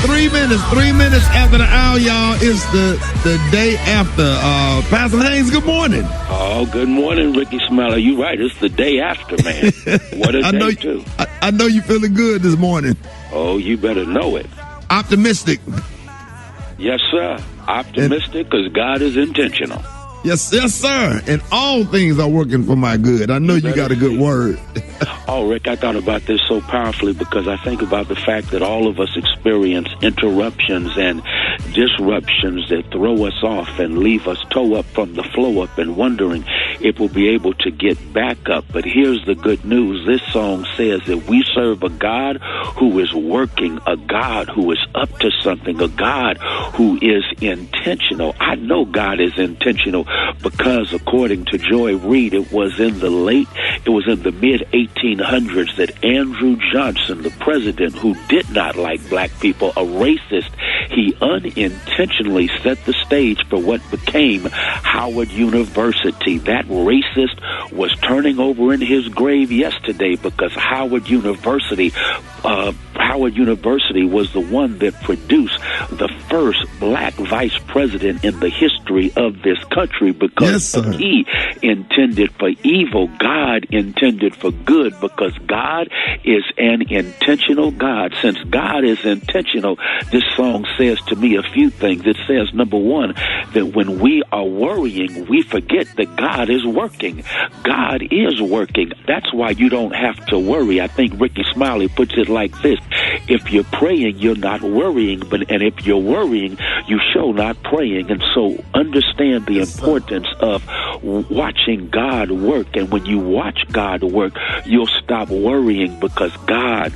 3 minutes after the hour, y'all. It's the day after. Pastor Haynes, good morning. Oh, good morning, Rickey Smiley. You're right. It's the day after, man. What a day, too. I know you're feeling good this morning. Oh, you better know it. Optimistic. Yes, sir. Optimistic because God is intentional. Yes, sir. And all things are working for my good. I know you got a good word. Oh, Rick, I thought about this so powerfully because I think about the fact that all of us experience interruptions and disruptions that throw us off and leave us toe up from the flow up and wondering if we'll be able to get back up. But here's the good news. This song says that we serve a God who is working, a God who is up to something, a God who is intentional. I know God is intentional because according to Joy Reid, it was in the mid-1800s that Andrew Johnson, the president who did not like black people, a racist, he unintentionally set the stage for what became Howard University. That racist was turning over in his grave yesterday because Howard University was the one that produced the first black vice president in the history of this country because he intended for evil, God intended for good because God is an intentional God. Since God is intentional, this song says to me a few things. It says, number one, that when we are worrying, we forget that God is working. God is working. That's why you don't have to worry. I think Rickey Smiley puts it like this. If you're praying, you're not worrying, and if you're worrying, you show not praying. And so understand the importance of watching God work. And when you watch God work, you'll stop worrying because God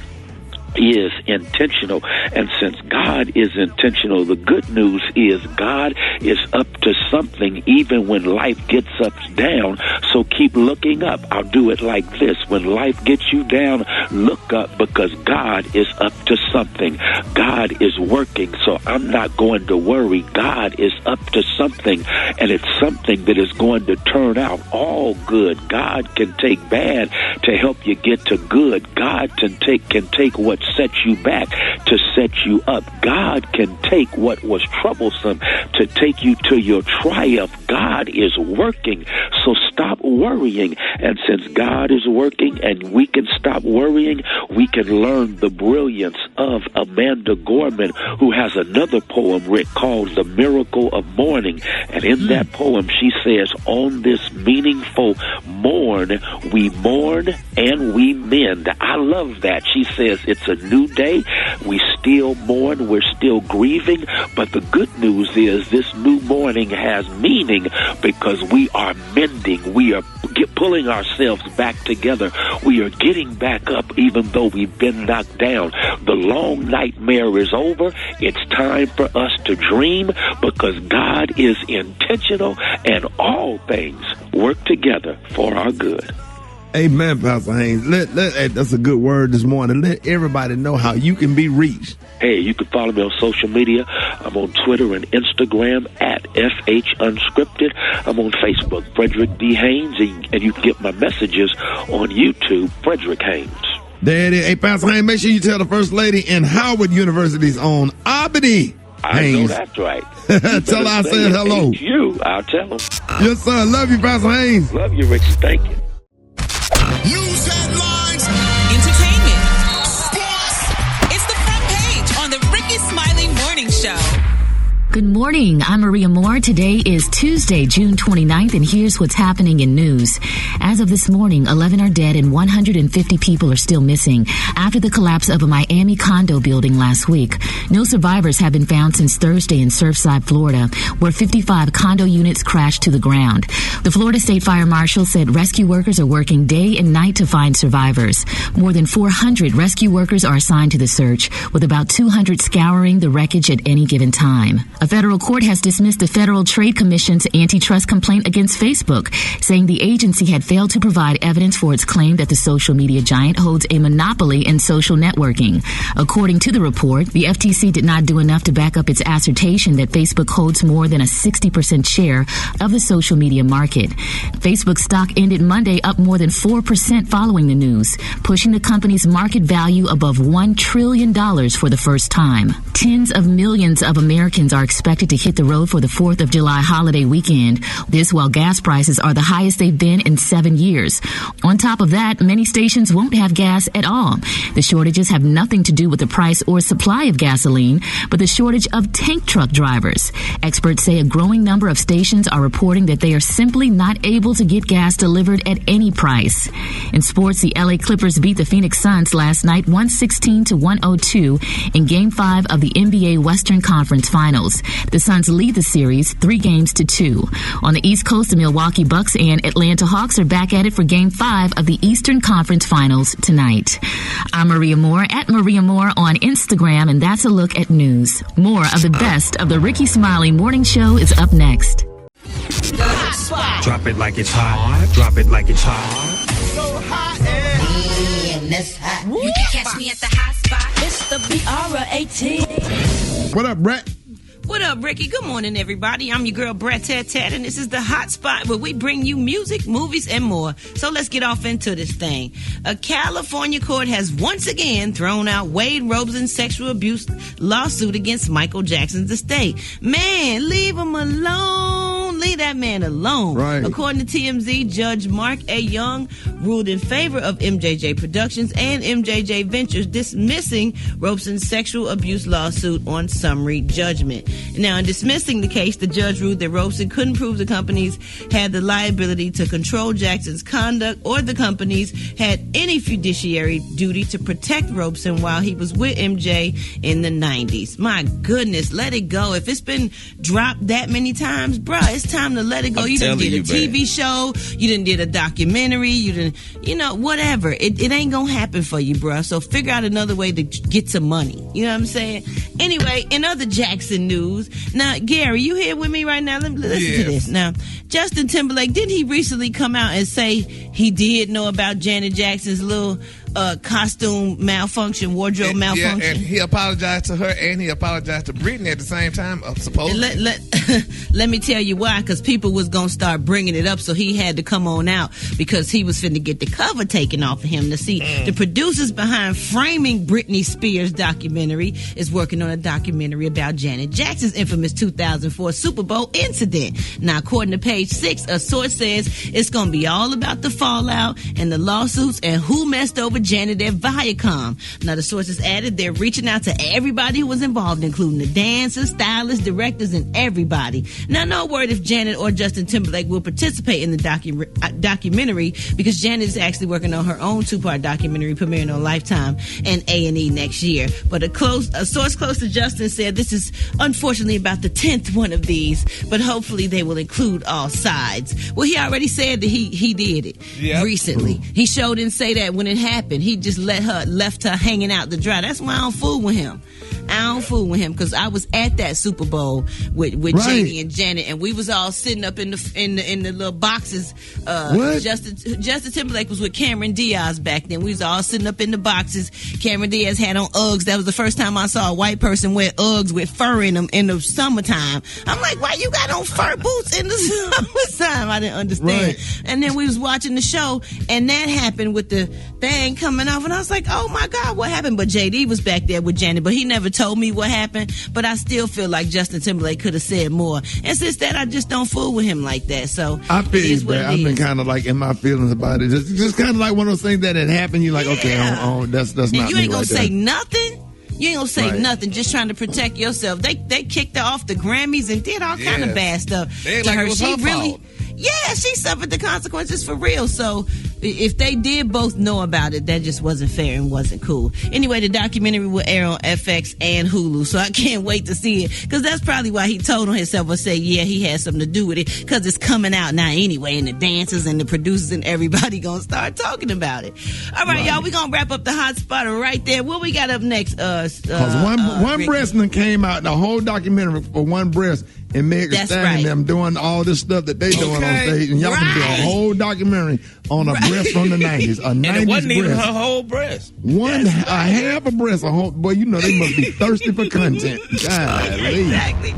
is intentional. And since God is intentional, the good news is God is up to something even when life gets us down. So keep looking up. I'll do it like this. When life gets you down, look up because God is up to something. God is working. So I'm not going to worry. God is up to something, and it's something that is going to turn out all good. God can take bad to help you get to good. God can take what set you back to set you up. God can take what was troublesome to take you to your triumph. God is working, so stop worrying. And since God is working and we can stop worrying, we can learn the brilliance of Amanda Gorman, who has another poem, Rick, called The Miracle of Mourning. And in that poem, she says, on this meaningful morn, we mourn and we mend. I love that. She says it's a new day. We still mourn. We're still grieving. But the good news is this new morning has meaning because we are mending. We are pulling ourselves back together. We are getting back up even though we've been knocked down. The long nightmare is over. It's time for us to dream because God is intentional and all things work together for our good. Amen, Pastor Haynes. That's a good word this morning. Let everybody know how you can be reached. Hey, you can follow me on social media. I'm on Twitter and Instagram at FH Unscripted. I'm on Facebook, Frederick D. Haynes, and you can get my messages on YouTube, Frederick Haynes. There it is. Hey, Pastor Haynes, make sure you tell the First Lady in Howard University's own Albany Haynes. I know that's right. Tell her I said hello. It's you. I'll tell them. Yes, sir. Love you, Pastor Haynes. Love you, Ricky. Thank you. News headlines, entertainment, sports. It's the front page on the Rickey Smiley Morning Show. Good morning. I'm Maria Moore. Today is Tuesday, June 29th, and here's what's happening in news. As of this morning, 11 are dead and 150 people are still missing after the collapse of a Miami condo building last week. No survivors have been found since Thursday in Surfside, Florida, where 55 condo units crashed to the ground. The Florida State Fire Marshal said rescue workers are working day and night to find survivors. More than 400 rescue workers are assigned to the search, with about 200 scouring the wreckage at any given time. A federal court has dismissed the Federal Trade Commission's antitrust complaint against Facebook, saying the agency had failed to provide evidence for its claim that the social media giant holds a monopoly in social networking. According to the report, the FTC did not do enough to back up its assertion that Facebook holds more than a 60% share of the social media market. Facebook stock ended Monday up more than 4% following the news, pushing the company's market value above $1 trillion for the first time. Tens of millions of Americans are expected to hit the road for the 4th of July holiday weekend. This while gas prices are the highest they've been in 7 years. On top of that, many stations won't have gas at all. The shortages have nothing to do with the price or supply of gasoline, but the shortage of tank truck drivers. Experts say a growing number of stations are reporting that they are simply not able to get gas delivered at any price. In sports, the LA Clippers beat the Phoenix Suns last night 116-102 in Game 5 of the NBA Western Conference Finals. The Suns lead the series 3-2. On the East Coast, the Milwaukee Bucks and Atlanta Hawks are back at it for Game 5 of the Eastern Conference Finals tonight. I'm Maria Moore at Maria Moore on Instagram, and that's a look at news. More of the best of the Rickey Smiley Morning Show is up next. Drop it like it's hot. Drop it like it's hot. So hot and that's hot. You can catch me at the hot spot. It's the BR18. What up, Brett? What up, Ricky? Good morning, everybody. I'm your girl, Brett Tat, and this is the Hot Spot where we bring you music, movies, and more. So let's get off into this thing. A California court has once again thrown out Wade Robson's sexual abuse lawsuit against Michael Jackson's estate. Man, leave him alone. Leave that man alone. Right. According to TMZ, Judge Mark A. Young ruled in favor of MJJ Productions and MJJ Ventures, dismissing Robson's sexual abuse lawsuit on summary judgment. Now, in dismissing the case, the judge ruled that Robson couldn't prove the companies had the liability to control Jackson's conduct or the companies had any fiduciary duty to protect Robson while he was with MJ in the 90s. My goodness, let it go. If it's been dropped that many times, bruh, it's time to let it go. You done did a TV show, you done did a documentary, you done, whatever. It ain't gonna happen for you, bruh. So figure out another way to get some money. You know what I'm saying? Anyway, in other Jackson news, now, Gary, you here with me right now? Listen to this. Now, Justin Timberlake, didn't he recently come out and say he did know about Janet Jackson's little costume malfunction, wardrobe malfunction? Yeah, and he apologized to her and he apologized to Britney at the same time, supposedly. Let me tell you why, because people was going to start bringing it up, so he had to come on out because he was finna get the cover taken off of him. To see the producers behind Framing Britney Spears documentary is working on a documentary about Janet Jackson's infamous 2004 Super Bowl incident. Now, according to Page 6, a source says it's going to be all about the fallout and the lawsuits and who messed over Janet at Viacom. Now, the sources added they're reaching out to everybody who was involved, including the dancers, stylists, directors, and everybody. Now, no word if Janet or Justin Timberlake will participate in the documentary, because Janet is actually working on her own two-part documentary premiering on Lifetime and A&E next year. But a source close to Justin said this is unfortunately about the 10th one of these, but hopefully they will include all sides. Well, he already said that he did it recently. He sure didn't say that when it happened. He just left her hanging out to dry. That's why I don't fool with him. I don't fool with him, because I was at that Super Bowl with JD and Janet, and we was all sitting up in the little boxes. Justin Timberlake was with Cameron Diaz back then. We was all sitting up in the boxes. Cameron Diaz had on Uggs. That was the first time I saw a white person wear Uggs with fur in them in the summertime. I'm like, why you got on fur boots in the summertime? I didn't understand. Right. And then we was watching the show, and that happened with the thing coming off, and I was like, oh my God, what happened? But JD was back there with Janet, but he never told me what happened. But I still feel like Justin Timberlake could have said more. And since that, I just don't fool with him like that. So I feel you, Brad. I've been kind of like in my feelings about it. Just kind of like one of those things that had happened. You're like, okay, that's not me. And you ain't gonna say there. Nothing. You ain't gonna say nothing, just trying to protect yourself. They kicked her off the Grammys and did all kind of bad stuff to her. She really, she suffered the consequences for real. So if they did both know about it, that just wasn't fair and wasn't cool. Anyway, the documentary will air on FX and Hulu, so I can't wait to see it, because that's probably why he told on himself or say, yeah, he had something to do with it, because it's coming out now anyway, and the dancers and the producers and everybody gonna start talking about it. All right, y'all, we gonna wrap up the hot spot right there. What we got up next? Because one breast then came out, the whole documentary for one breast, and Meg Thee Stallion them doing all this stuff that they doing on stage, and y'all can do a whole documentary on a breast from the 90s. A 90s and it wasn't even breast. her whole breast. Half a breast. Boy, you know they must be thirsty for content. Golly. Exactly.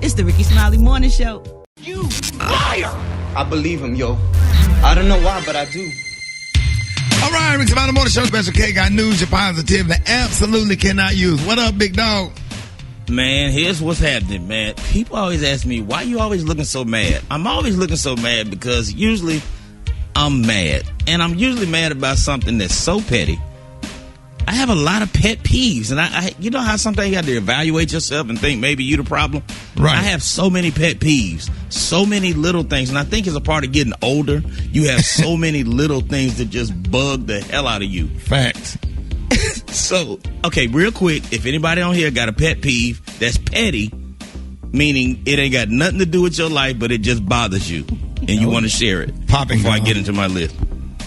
It's the Rickey Smiley Morning Show. You liar! I believe him, yo. I don't know why, but I do. All right, Rickey Smiley Morning Show. Special K got news you're positive that absolutely cannot use. What up, big dog? Man, here's what's happening, man. People always ask me, why you always looking so mad? I'm always looking so mad because usually I'm mad. And I'm usually mad about something that's so petty. I have a lot of pet peeves. And I you know how sometimes you got to evaluate yourself and think maybe you the problem? Right. I have so many pet peeves. So many little things. And I think as a part of getting older, you have so many little things that just bug the hell out of you. Facts. So, okay, real quick, if anybody on here got a pet peeve that's petty, meaning it ain't got nothing to do with your life, but it just bothers you, and you want to share it. Popping before gum. I get into my list.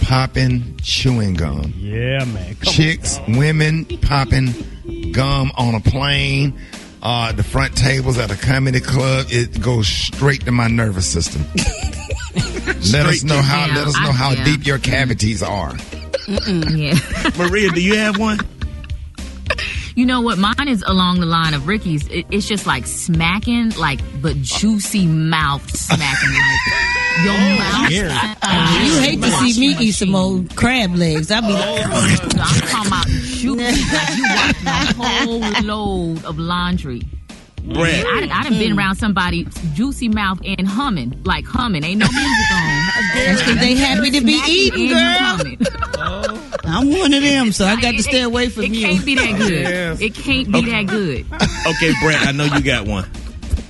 Popping chewing gum. Yeah, man. Chicks, women popping gum on a plane, the front tables at a comedy club. It goes straight to my nervous system. Let us know how deep your cavities are. Yeah. Maria, do you have one? You know what? Mine is along the line of Ricky's. It's just like smacking, but juicy mouth smacking. Like your mouth. You hate to see me eat some old crab legs. I'll be like, I'm talking about juicy. Like you watch my whole load of laundry. Brad. I done been around somebody juicy mouth and humming. Ain't no music on. That's because they happy to be eating, girl. I'm one of them, so I got to stay away from you. It can't be that good. Yes. It can't be that good. Okay, Brad, I know you got one.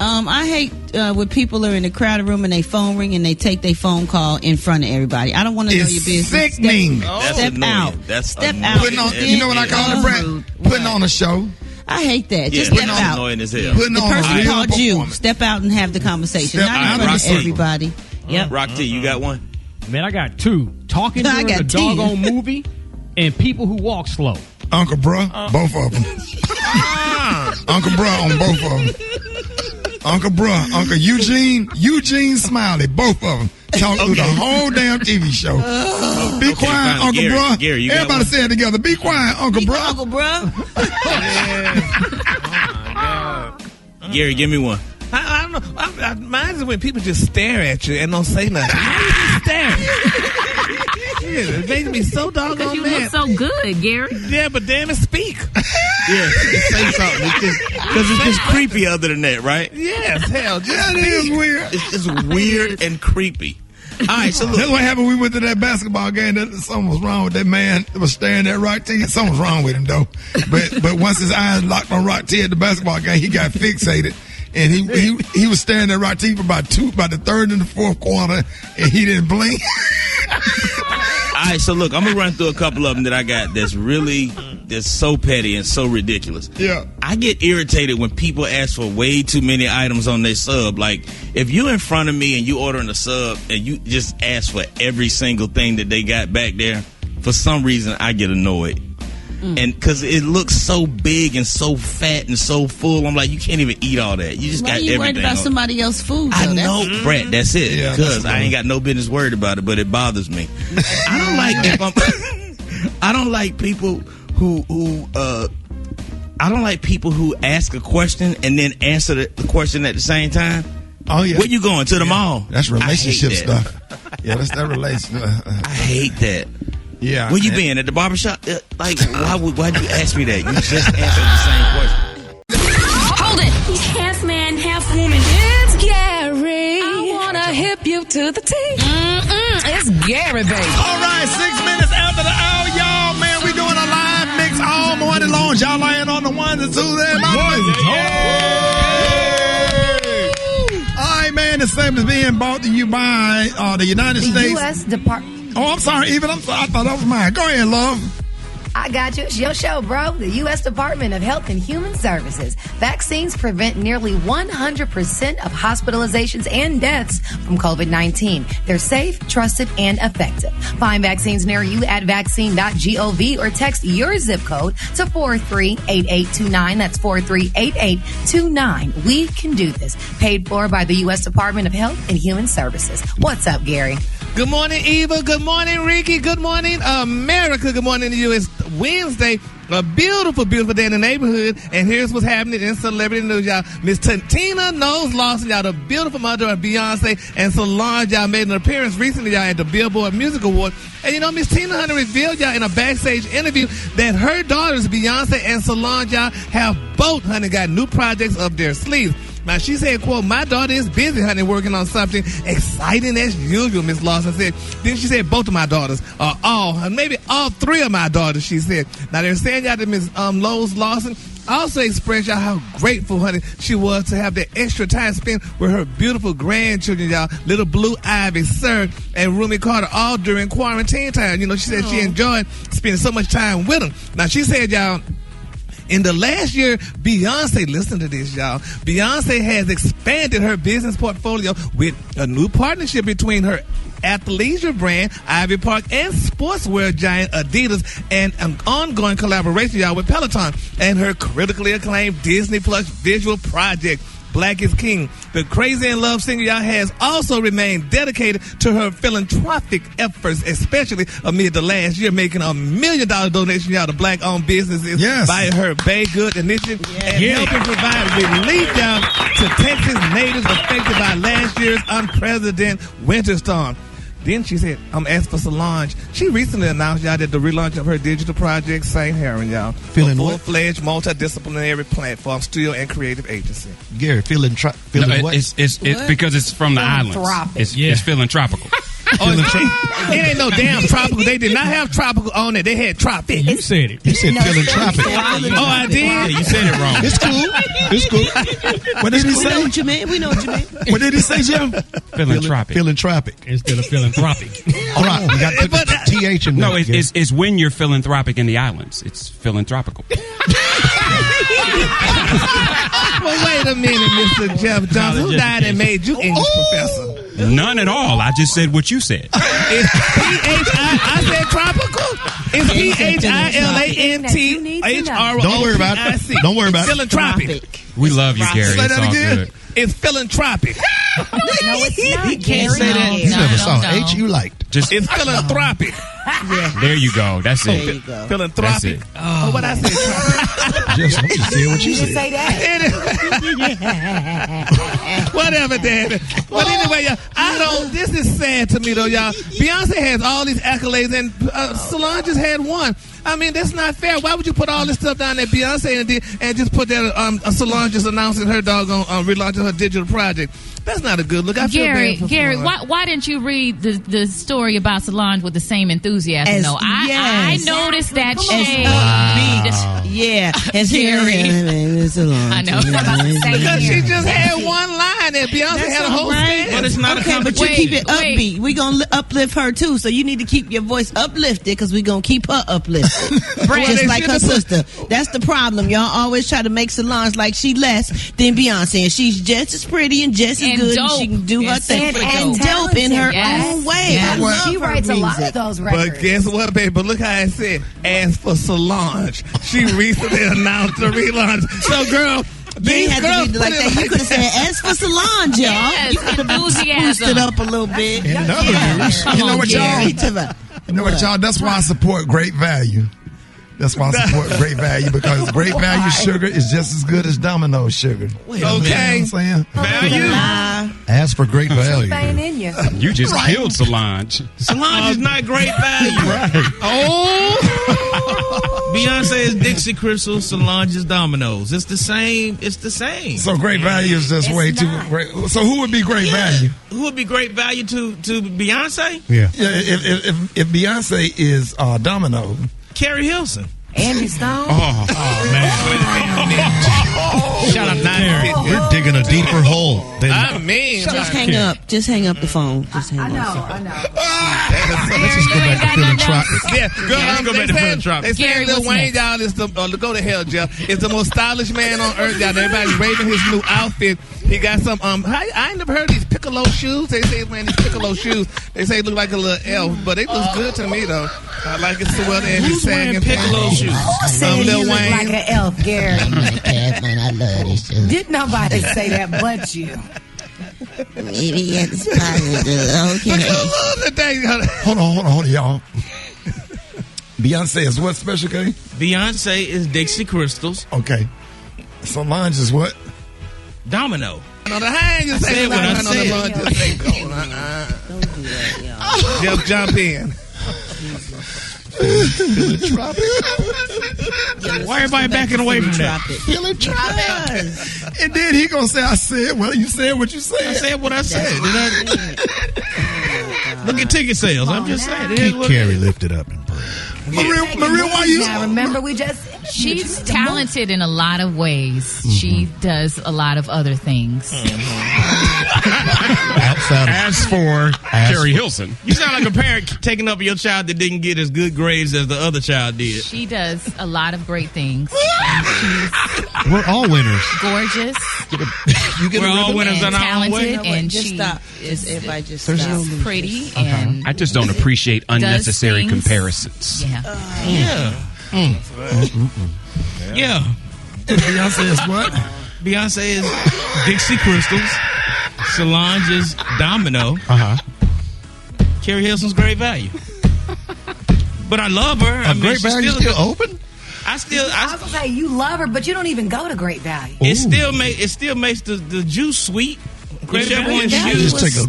I hate when people are in a crowded room and they phone ring and they take their phone call in front of everybody. I don't want to know your business. Sickening. Step out. Step out. You know what I call it, Brad? Putting on a show. I hate that. Yeah, Just step that's out. annoying as hell. Putting The on person a real called you. performance. Step out and have the conversation. Step Not out in front of of everybody. Yep. Rock T, you got one? Man, I got two. Talking I during got a 10. doggone movie and people who walk slow. Uncle Bruh, both of them. Uncle Bruh on both of them. Uncle Bruh, Uncle Eugene Smiley, both of them. Talk through the whole damn TV show. Be quiet, fine. Uncle Gary, Bruh. Gary, you got Everybody one? say it together. Be quiet, Uncle Bruh. Uncle Gary, give me one. I don't know. Mine is when people just stare at you and don't say nothing. Why you just staring? Shit, it makes me so doggone Because you mad. look so good, Gary. Yeah, but damn it, speak. Yeah, say something. Because it's just creepy other than that, right? Yes, hell, just That is weird. It's just weird and creepy. All right, so That's look. what happened. We went to that basketball game. Something was wrong with that man that was staring at Rock T. Something was wrong with him, though. But once his eyes locked on Rock T at the basketball game, he got fixated. And he was staring at Rock T for about the third and the fourth quarter, and he didn't blink. All right, so look, I'm going to run through a couple of them that I got that's so petty and so ridiculous. Yeah. I get irritated when people ask for way too many items on their sub. Like, if you in front of me and you ordering a sub and you just ask for every single thing that they got back there, for some reason I get annoyed. And because it looks so big and so fat and so full, I'm like, you can't even eat all that. You just got everything. Why you worried about somebody else's food? I though? know, Brett. That's it. Yeah, Because I ain't got no business worried about it, but it bothers me. I don't like I don't like people who ask a question and then answer the question at the same time. Oh yeah. Where you going to the mall? That's relationship I hate that. stuff. Yeah, that's that relationship. I hate that. Yeah. Where you been? At the barbershop? Like, why'd you ask me that? You just answered the same question. Hold it! He's half man, half woman. It's Gary. I wanna hip you to the T. It's Gary, baby. All right, 6 minutes after the hour, y'all. Man, we doing a live mix all morning long. Y'all lying on the ones and twos. All right, man. This segment is being brought to you by the United States. U.S. Department. Oh, I'm sorry, Even. I'm sorry. I thought that was mine. Go ahead, love. I got you. It's your show, bro. The U.S. Department of Health and Human Services. Vaccines prevent nearly 100% of hospitalizations and deaths from COVID-19. They're safe, trusted, and effective. Find vaccines near you at vaccine.gov or text your zip code to 438829. That's 438829. We can do this. Paid for by the U.S. Department of Health and Human Services. What's up, Gary? Good morning, Eva. Good morning, Ricky. Good morning, America. Good morning to you. It's Wednesday. A beautiful, beautiful day in the neighborhood. And here's what's happening in celebrity news, y'all. Miss Tina Knowles Lawson, y'all, the beautiful mother of Beyonce and Solange, y'all, made an appearance recently, y'all, at the Billboard Music Award. And, you know, Miss Tina Hunter revealed, y'all, in a backstage interview that her daughters, Beyonce and Solange, y'all, have both, honey, got new projects up their sleeves. Now, she said, quote, my daughter is busy, honey, working on something exciting as usual, Miss Lawson said. Then she said both of my daughters, maybe all three of my daughters, she said. Now, they're saying, y'all, that Miss Knowles Lawson also expressed, y'all, how grateful, honey, she was to have that extra time spent with her beautiful grandchildren, y'all, little Blue Ivy, Sir, and Rumi Carter, all during quarantine time. You know, she said she enjoyed spending so much time with them. Now, she said, y'all, in the last year, Beyonce, listen to this, y'all. Beyonce has expanded her business portfolio with a new partnership between her athleisure brand, Ivy Park, and sportswear giant Adidas, and an ongoing collaboration, y'all, with Peloton, and her critically acclaimed Disney Plus visual project, Black is King. The Crazy in Love singer, y'all, has also remained dedicated to her philanthropic efforts, especially amid the last year, making $1 million donation, y'all, to black-owned businesses by her Bay Good initiative and helping provide relief, y'all, to Texas natives affected by last year's unprecedented winter storm. Then she said, as for Solange, she recently announced, y'all, that the relaunch of her digital project, St. Heron, y'all, feeling full-fledged, multidisciplinary platform, studio, and creative agency. Gary, feeling what? It's because it's from the islands. It's feeling tropical. It ain't no damn tropical. They did not have tropical on it. They had tropic. You said it. You said feeling tropical. Oh, I did? Yeah, you said it wrong. It's cool. It's cool. What did he say? We know what you mean. We know what you mean. What did he say, Jim? Philanthropic. Philanthropic. Instead of philanthropic. All right. You got to put the TH in there. No, it's when you're philanthropic in the islands. It's philanthropical. Well, wait a minute, Mr. Jeff Johnson. Who died and made you English professor? None at all. I just said what you said. It's I said tropical. It's PHILANTHROPIC. Don't worry about it. Don't worry about it. Philanthropic. We love you, Gary. Say that again. Good. It's philanthropic. No, it's not. He can't say that. You never saw an H you liked. It's philanthropic. There you go. That's it. There you go. Philanthropic. That's it. Oh, what I said. Just say what you didn't said. say that. Whatever, Daddy. But anyway, y'all, this is sad to me, though, y'all. Beyonce has all these accolades, and Solange just had one. I mean, that's not fair. Why would you put all this stuff down there, Beyonce, and just put that Solange just announcing her doggone relaunching her digital project? That's not a good look. I feel bad for Gary, why didn't you read the story about Solange with the same enthusiasm? No, I noticed that shade. Yeah, as Gary. I know. Because she just had one line, and Beyonce had a whole stand. But it's not okay, but you keep it upbeat. We're going to uplift her, too. So you need to keep your voice uplifted because we're going to keep her uplifted. Just like her sister. That's the problem. Y'all always try to make Solange like she less than Beyonce. And she's just as pretty and just as good. And she can do her thing. And dope in her own way. Yes. She writes a lot of those records. But guess what, baby? But look how it said. As for Solange, she recently announced the relaunch. So, girl, you had to read it like that. You could have said, as for Solange, y'all. Yes, you could have boosted it up a little bit. You know what, y'all? You know what, y'all? That's why I support Great Value. That's why I support Great Value, because Great Value sugar is just as good as Domino's sugar. Okay. You know what I'm saying? Value. Ask for Great Value. You just killed Solange. Solange is not Great Value. Right. Oh. Beyonce is Dixie Crystal, Solange is Domino's. It's the same. So Great Value is just way too great. So who would be Great Value? Who would be Great Value to Beyonce? Yeah. If Beyonce is Domino. Carrie Hilson. Andy Stone. Oh man. Shout out to Carrie. We're digging a deeper hole. I mean, just hang up. Just hang up the phone. Just hang up. I know. Let's just go back to feeling tropic. Yeah, go back to feeling tropic. They say Lil Wayne, y'all, is the go to hell, Jeff. Is the most stylish man on earth, y'all. Everybody's raving his new outfit. He got some I ain't never heard of these piccolo shoes. They say he's wearing these piccolo shoes. They say he look like a little elf, but they look good to me though. I like it so well. Who's wearing piccolo shoes? Who said he look like an elf, Gary? Man, I love this shit. Did nobody say that but you? Maybe it's positive. Okay. Hold on, y'all. Beyonce is what special, K? Beyonce is Dixie Crystals. Okay. Solange is what? Domino. On the hand, you say what I said. On the just say go. Don't do that, y'all. Jeff, jump in. Why everybody backing away from that? Feeling tropic. And then he gonna say, I said, well, you said what you said. I said what I said. Look at ticket sales. I'm just saying. Keep Carrie lifted up in prayer. Maria, why you? Now, remember, we just. She's talented in a lot of ways. Mm-hmm. She does a lot of other things. As for Carrie Hilson. You sound like a parent taking up your child that didn't get as good grades as the other child did. She does a lot of great things. We're all winners. Gorgeous. We're all winners on our own way. And just she stop. is Everybody just stop. Pretty. And I just don't appreciate unnecessary things. comparisons. Yeah. Yeah. Beyonce is what? Beyonce is Dixie Crystals. Solange is Domino. Carrie Hilson's Great Value. But I love her. Great Value still open? I was gonna say you love her, but you don't even go to Great Value. It still makes the juice sweet. Great Value just take a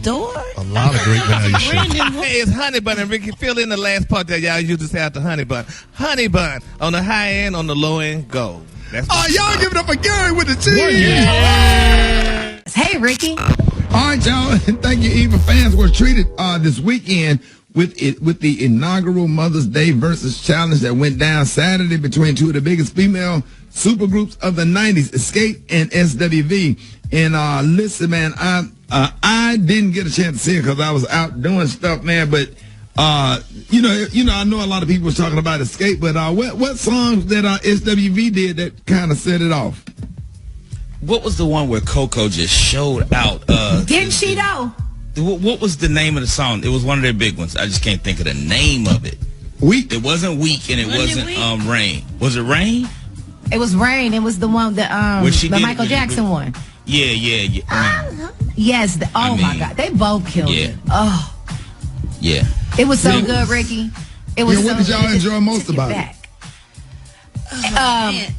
lot of Great Value shit. Hey, it's honey bun, and Ricky, fill in the last part that y'all used to say after honey bun. Honey bun on the high end, on the low end, gold. Y'all give it up for Gary with the cheese. Yeah. Hey, Ricky. All right, y'all. Thank you, Eva. Fans were treated this weekend with the inaugural Mother's Day Versus Challenge that went down Saturday between two of the biggest female supergroups of the 90s, Escape and SWV. And listen, man, I didn't get a chance to see it because I was out doing stuff, man. But you know, I know a lot of people was talking about Escape, but what songs that SWV did that kind of set it off? What was the one where Coco just showed out? Didn't she though? What was the name of the song? It was one of their big ones. I just can't think of the name of it. Weak. It wasn't Weak, and it wasn't Rain. Was it Rain? It was Rain. It was the one the Michael Jackson one. Yeah. Yes. My God, they both killed it. Oh. Yeah. It was so good, Ricky. It was. What did y'all enjoy most about it?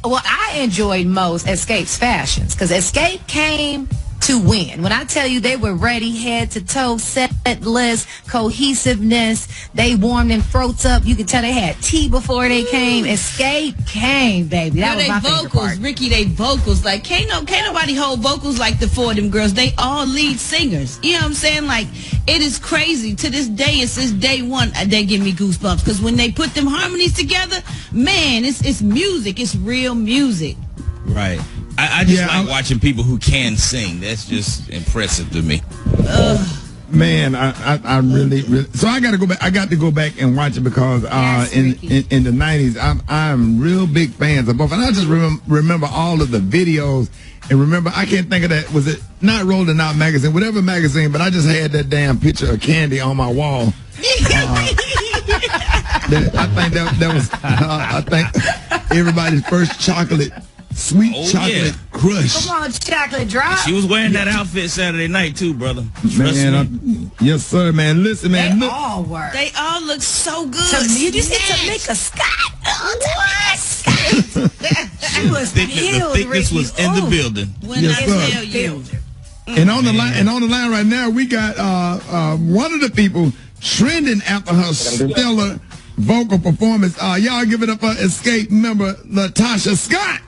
Well, I enjoyed most Escape's fashions because Escape came to win. When I tell you they were ready, head to toe, setless, cohesiveness, they warmed them throats up. You could tell they had tea before they came. Escape came, baby. That was my favorite part. Ricky, they vocals, like can't nobody hold vocals like the four of them girls. They all lead singers. You know what I'm saying? Like, it is crazy. To this day, and since day one, they give me goosebumps because when they put them harmonies together, man, it's music. It's real music. Right. I just like watching people who can sing. That's just impressive to me. Man, I really. So I got to go back. I got to go back and watch it because in the 90s, I'm real big fans of both, and I just remember all of the videos. And remember, I can't think of that. Was it not Rolling Out magazine, whatever magazine? But I just had that damn picture of Candy on my wall. I think that was. I think everybody's first sweet chocolate crush. Come on, chocolate drop. She was wearing that outfit Saturday night too, brother. Trust me. Yes, sir, man. Listen, man. They all work. They all look so good. Did you see Tamika Scott? What? She was the thickness was in the building. Yes, sir. And on the line right now, we got one of the people trending after her stellar vocal performance. Y'all give it up for Escape member Latasha Scott.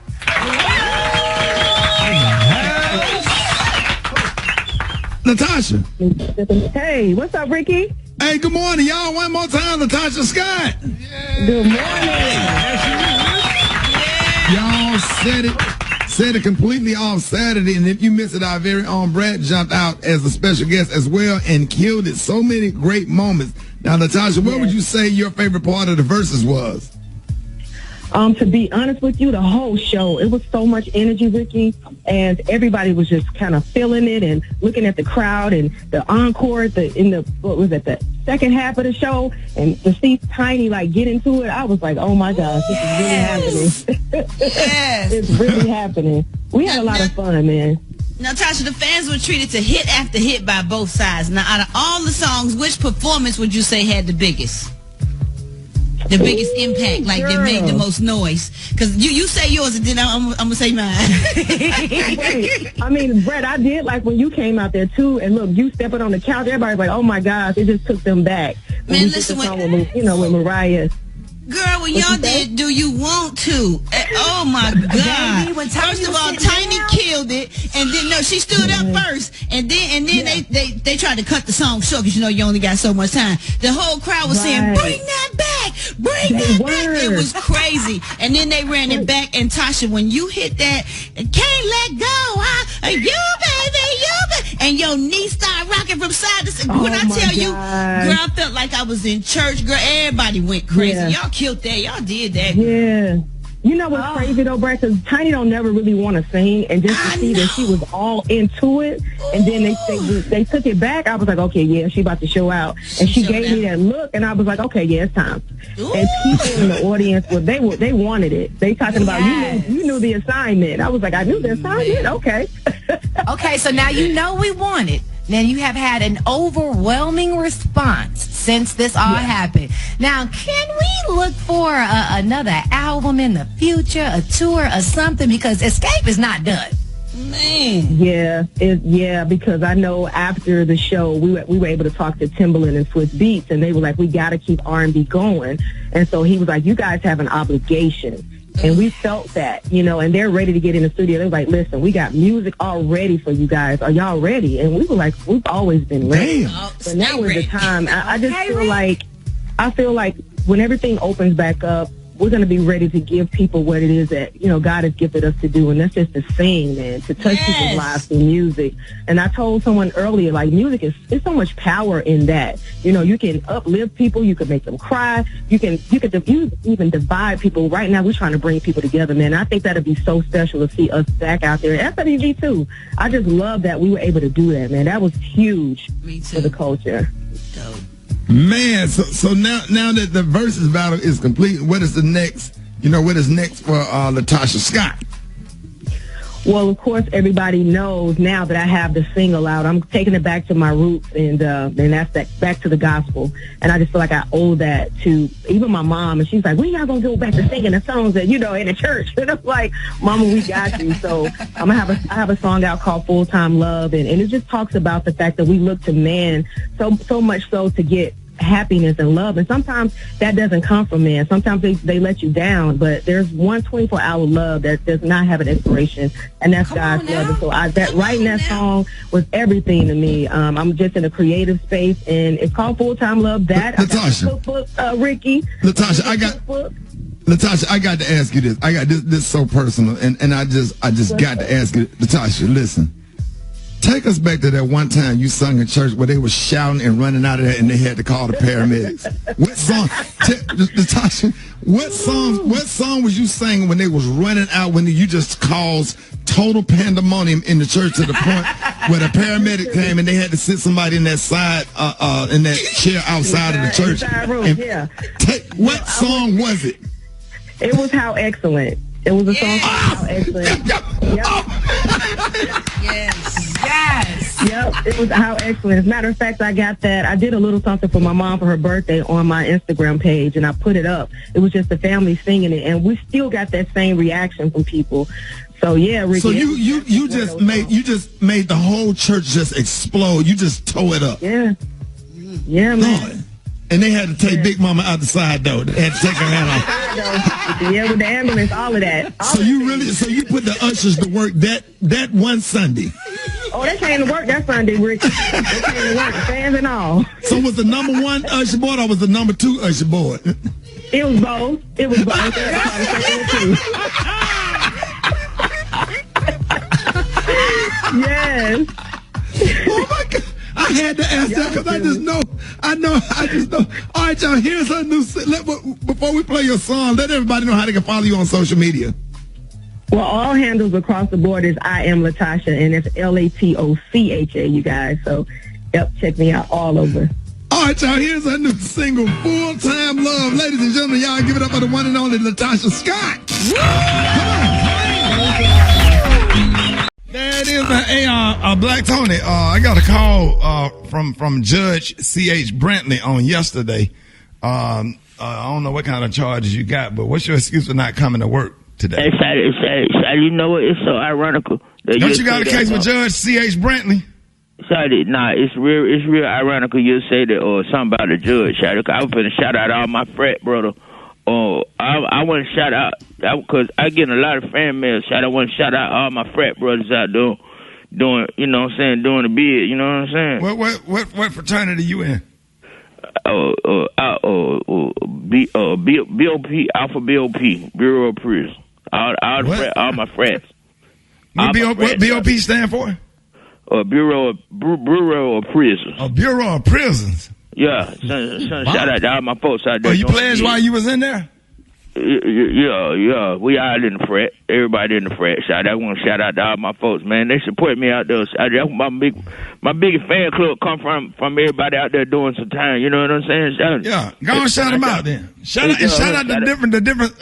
Natasha. Hey, what's up, Ricky? Hey, good morning, y'all. One more time, Latasha Scott. Good morning. Y'all set it completely off Saturday, and if you missed it, our very own Brad jumped out as a special guest as well and killed it. So many great moments. Now, Natasha, what would you say your favorite part of the verses was? To be honest with you, the whole show, it was so much energy, Ricky, and everybody was just kind of feeling it and looking at the crowd and the encore the second half of the show, and to see Tiny get into it, I was like, oh my gosh, this is really happening. Yes. It's really happening. We had a lot of fun, man. Now, Tasha, the fans were treated to hit after hit by both sides. Now, out of all the songs, which performance would you say had the biggest? The biggest impact, that made the most noise? Because you say yours, and then I'm going to say mine. I mean, Brett, I did when you came out there, too, and look, you stepping on the couch, everybody's like, oh, my gosh, it just took them back. Man, listen, with Mariah. Girl, when y'all did Do You Want To? Oh, my God. First of all, Tiny killed it. And then, she stood up first. And then they tried to cut the song short because, you only got so much time. The whole crowd was saying, bring that back. Bring that back. It was crazy. And then they ran it back. And Tasha, when you hit that, can't let go. You, baby. And your knees start rocking from side to side. When I tell you, girl, I felt like I was in church. Girl, everybody went crazy. Yeah. Y'all killed that. Y'all did that. Yeah. You know what's crazy though, Brad? Because Tiny don't never really want to sing, and just to see that she was all into it, and then they took it back. I was like, okay, yeah, she about to show out, and she gave me that look, and I was like, okay, yeah, it's time. Ooh. And people in the audience, they wanted it. They talking about you knew the assignment. I was like, I knew the assignment. Okay. Okay, so now we want it. Now, you have had an overwhelming response since this all happened. Now, can we look for another album in the future, a tour or something? Because Escape is not done. Man. Yeah, because I know after the show, we were able to talk to Timbaland and Swiss Beats, and they were like, we got to keep R&B going. And so he was like, you guys have an obligation. And we felt that, and they're ready to get in the studio. They're like, listen, we got music all ready for you guys. Are y'all ready? And we were like, we've always been ready. But now is the time. I just feel like when everything opens back up, we're going to be ready to give people what it is that, God has gifted us to do. And that's just to sing, man, to touch people's lives through music. And I told someone earlier, music there's so much power in that. You can uplift people. You can make them cry. You even divide people. Right now, we're trying to bring people together, man. I think that'd be so special to see us back out there. SWG, too. I just love that we were able to do that, man. That was huge for the culture. Dope. Man, so now that the versus battle is complete, what is the next? What is next for Latasha Scott? Well, of course, everybody knows now that I have the single out. I'm taking it back to my roots, and that's back to the gospel. And I just feel like I owe that to even my mom. And she's like, when y'all gonna go back to singing the songs that in the church? And I'm like, Mama, we got you. So I have a song out called Full Time Love, and it just talks about the fact that we look to man so much so to get happiness and love, and sometimes that doesn't come from man. Sometimes they let you down, but there's one 24-hour love that does not have an expiration, and that's God's love. And so writing that song was everything to me. I'm just in a creative space, and it's called Full Time Love. That Latasha, Ricky, Latasha, I got to ask you this. I got this so personal, and I just got to ask you, Latasha. Listen. Take us back to that one time you sung in church where they were shouting and running out of there, and they had to call the paramedics. What song, Natasha? What song was you singing when they was running out, when you just caused total pandemonium in the church to the point where the paramedic came and they had to sit somebody in that side, in that chair outside of the church? What song was it? It was How Excellent. It was a song called How Excellent. Yes. Yep, it was How Excellent. As a matter of fact, I got that. I did a little something for my mom for her birthday on my Instagram page, and I put it up. It was just the family singing it, and we still got that same reaction from people. So yeah, Ricky. So you just made the whole church just explode. You just tore it up. Yeah, man. Lord. And they had to take Big Mama out the side though. They had to take her hat off. Yeah, with the ambulance, all of that. So you put the ushers to work that one Sunday. Oh, they came to work that Sunday, Rick. They came to work, fans and all. So was the number one usher board or was the number two usher board? It was both. Yes. Oh my God. I had to ask that because I just know. All right, y'all, here's a new. Before we play your song, let everybody know how they can follow you on social media. Well, all handles across the board is I am Latasha, and it's LATOCHA, you guys. So, yep, check me out all over. All right, y'all, here's a new single, Full Time Love. Ladies and gentlemen, y'all give it up for the one and only Latasha Scott. There it is, hey, Black Tony. I got a call from Judge C.H. Brantley on yesterday. I don't know what kind of charges you got, but what's your excuse for not coming to work today? Hey, you know what? It's so ironical. Don't you got a case with Judge C.H. Brantley? Shady, nah, it's real ironical you say that or something about the judge, Shady. I was finna shout out all my frat brother. I want to shout out because I get a lot of fan mail. I want to shout out all my frat brothers out there doing, you know what I'm saying, doing the bid. You know what I'm saying? What fraternity you in? BOP, Alpha BOP, Bureau of Prisons. All my frats. What BOP stand for? Bureau of Prisons. Bureau of Prisons. Yeah, shout out to all my folks out there. Oh, you pledged while you was in there? Yeah. We all in the frat. Everybody in the frat. I want to shout out to all my folks, man. They support me out there. My biggest fan club come from everybody out there doing some time. You know what I'm saying? Yeah, go on, shout them out then. Shout out the different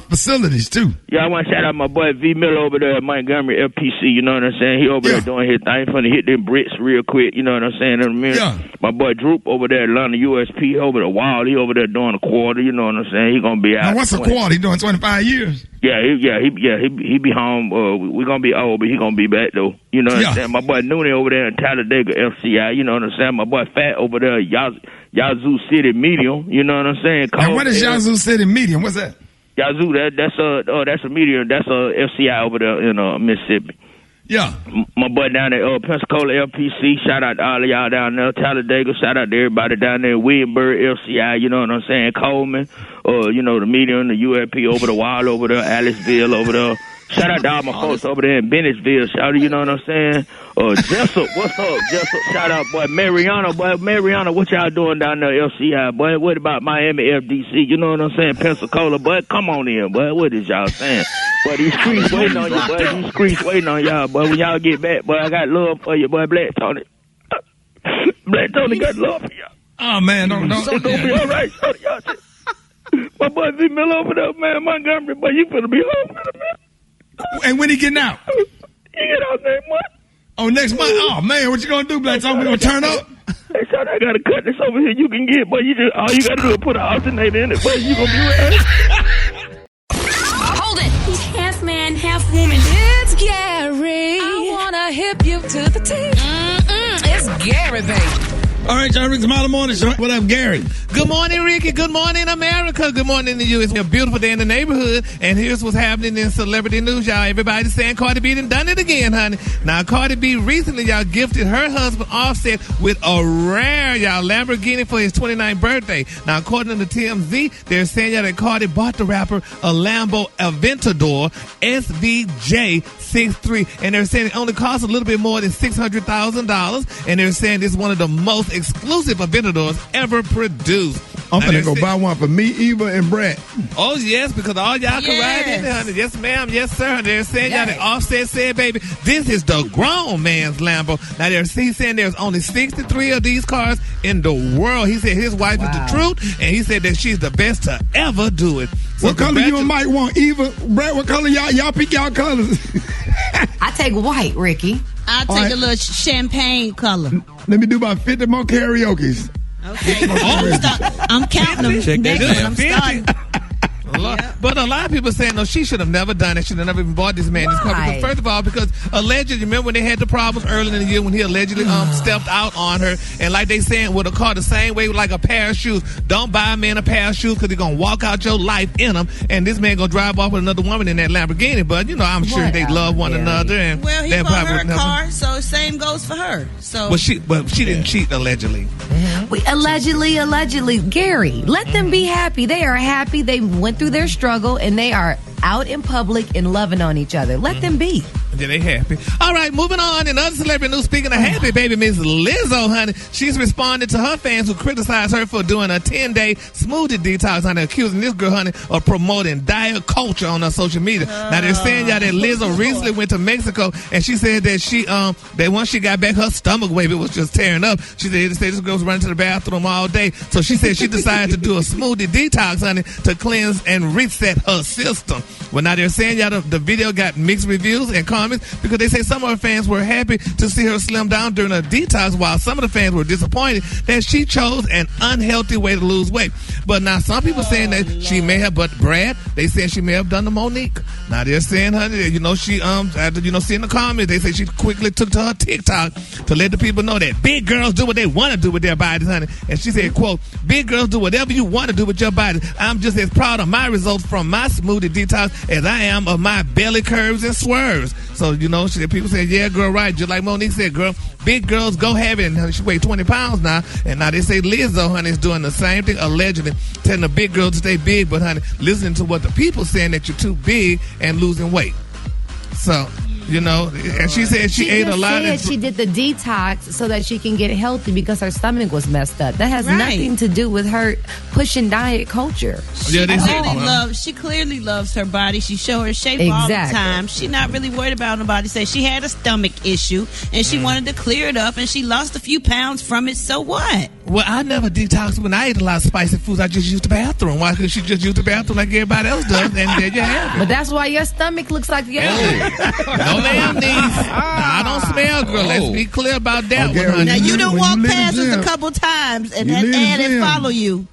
facilities too. Yeah, I want to shout out my boy V Miller over there at Montgomery LPC. You know what I'm saying? He over there doing his thing. Finna hit them bricks real quick. You know what I'm saying? In a minute. Yeah. My boy Droop over there at London USP over the wall. He over there doing a quarter. You know what I'm saying? He gonna be out. Now, what's a quarter? He doing 25 years. He be home. We gonna be old, but he gonna be back though. You know what I'm saying? My boy Noonie over there in Talladega FCI. You know what I'm saying? My boy Fat over there Yazoo City Medium. You know what I'm saying? And what is Yazoo City Medium? What's that? Yazoo, that's a medium. That's a FCI over there in Mississippi. Yeah. My boy down at Pensacola LPC. Shout out to all of y'all down there. Talladega. Shout out to everybody down there. Williamsburg LCI. You know what I'm saying? Coleman. The medium, the UFP over the wall over there. Aliceville over there. Shout out to all my folks over there in Bennettsville. Shout out, you know what I'm saying? Jessup, what's up, Jessup? Shout out, boy. Mariana, what y'all doing down there, LCI, boy? What about Miami, FDC? You know what I'm saying? Pensacola, boy. Come on in, boy. What is y'all saying? Boy, these streets waiting on you, boy. These streets waiting on y'all, boy. When y'all get back, boy, I got love for you, boy. Black Tony. Black Tony got love for y'all. Oh, man, don't. It's gonna be all right. Y'all. My boy V Miller over there, man. Montgomery, boy. You finna be home in a minute. And when he getting out? He get out next month. Oh, next month? Oh, man, what you gonna do, Black Tom? We gonna turn up? Hey, son, I gotta cut this over here. You can get, but all you gotta do is put an alternator in it, but you gonna be ready. Hold it. Half man, half woman. It's Gary. I wanna hip you to the T. It's Gary, baby. All right, y'all, Rickey Smiley Morning Show. What up, Gary? Good morning, Ricky. Good morning, America. Good morning to you. It's a beautiful day in the neighborhood, and here's what's happening in celebrity news, y'all. Everybody's saying Cardi B done it again, honey. Now, Cardi B recently, y'all, gifted her husband Offset with a rare, y'all, Lamborghini for his 29th birthday. Now, according to TMZ, they're saying, y'all, that Cardi bought the rapper a Lambo Aventador SVJ63, and they're saying it only costs a little bit more than $600,000, and they're saying this is one of the most exclusive Aventadors ever produced. I'm going to go buy one for me, Eva, and Brett. Oh, yes, because all y'all can ride in there, honey. Yes, ma'am. Yes, sir. They're saying, y'all, that Offset said, baby, this is the grown man's Lambo. Now, he's saying there's only 63 of these cars in the world. He said his wife is the truth, and he said that she's the best to ever do it. So what color you and Mike want? Eva, Brett, what color y'all? Y'all pick y'all colors. I take white, Ricky. I'll take a little champagne color. Let me do about 50 more karaoke's. Okay. I'm counting them. Check that Next one, I'm starting. But a lot of people saying, no, she should have never done it. Should have never even bought this man this car. Because first of all, because allegedly, remember when they had the problems earlier in the year when he allegedly stepped out on her, and like they saying with a car the same way with like a pair of shoes. Don't buy a man a pair of shoes because they're gonna walk out your life in them, and this man gonna drive off with another woman in that Lamborghini. But I'm sure they love one another, and he bought her a car, so same goes for her. So, but she didn't cheat allegedly. Allegedly, Gary, let them be happy. They are happy. They went through their struggle, and they are out in public and loving on each other. Let them be. Yeah, they happy. All right, moving on. In other celebrity news, speaking of happy, baby, Miss Lizzo, honey, she's responded to her fans who criticized her for doing a 10-day smoothie detox, honey, accusing this girl, honey, of promoting diet culture on her social media. Now, they're saying y'all that Lizzo recently went to Mexico, and she said that that once she got back, her stomach wave, it was just tearing up. She said this girl was running to the bathroom all day. So she said she decided to do a smoothie detox, honey, to cleanse and reset her system. Well, now they're saying y'all the video got mixed reviews and comments because they say some of her fans were happy to see her slim down during a detox, while some of the fans were disappointed that she chose an unhealthy way to lose weight. But now some people saying that she may have, but Brad, they saying she may have done the Monique. Now they're saying, honey, she after seeing the comments, they say she quickly took to her TikTok to let the people know that big girls do what they want to do with their bodies, honey. And she said, quote, "Big girls do whatever you want to do with your body. I'm just as proud of my results from my smoothie detox as I am of my belly curves and swerves." So, people say, yeah, girl, right. Just like Monique said, girl, big girls go have it. And honey, she weighed 20 pounds now. And now they say Lizzo, honey, is doing the same thing, allegedly, telling the big girls to stay big, but, honey, listening to what the people saying that you're too big and losing weight. So, and she said she ate a lot. She did the detox so that she can get healthy because her stomach was messed up. That has nothing to do with her pushing diet culture. She clearly loves her body. She show her shape all the time. She's not really worried about nobody. Say she had a stomach issue and she wanted to clear it up and she lost a few pounds from it. So what? Well, I never detoxed when I ate a lot of spicy foods. I just used the bathroom. Why couldn't she just use the bathroom like everybody else does? And there you have it. But that's why your stomach looks like yours. No lamb knees. I don't smell, girl. Let's be clear about that one, honey. Now, you done walked past us a couple times and that ad and follow you.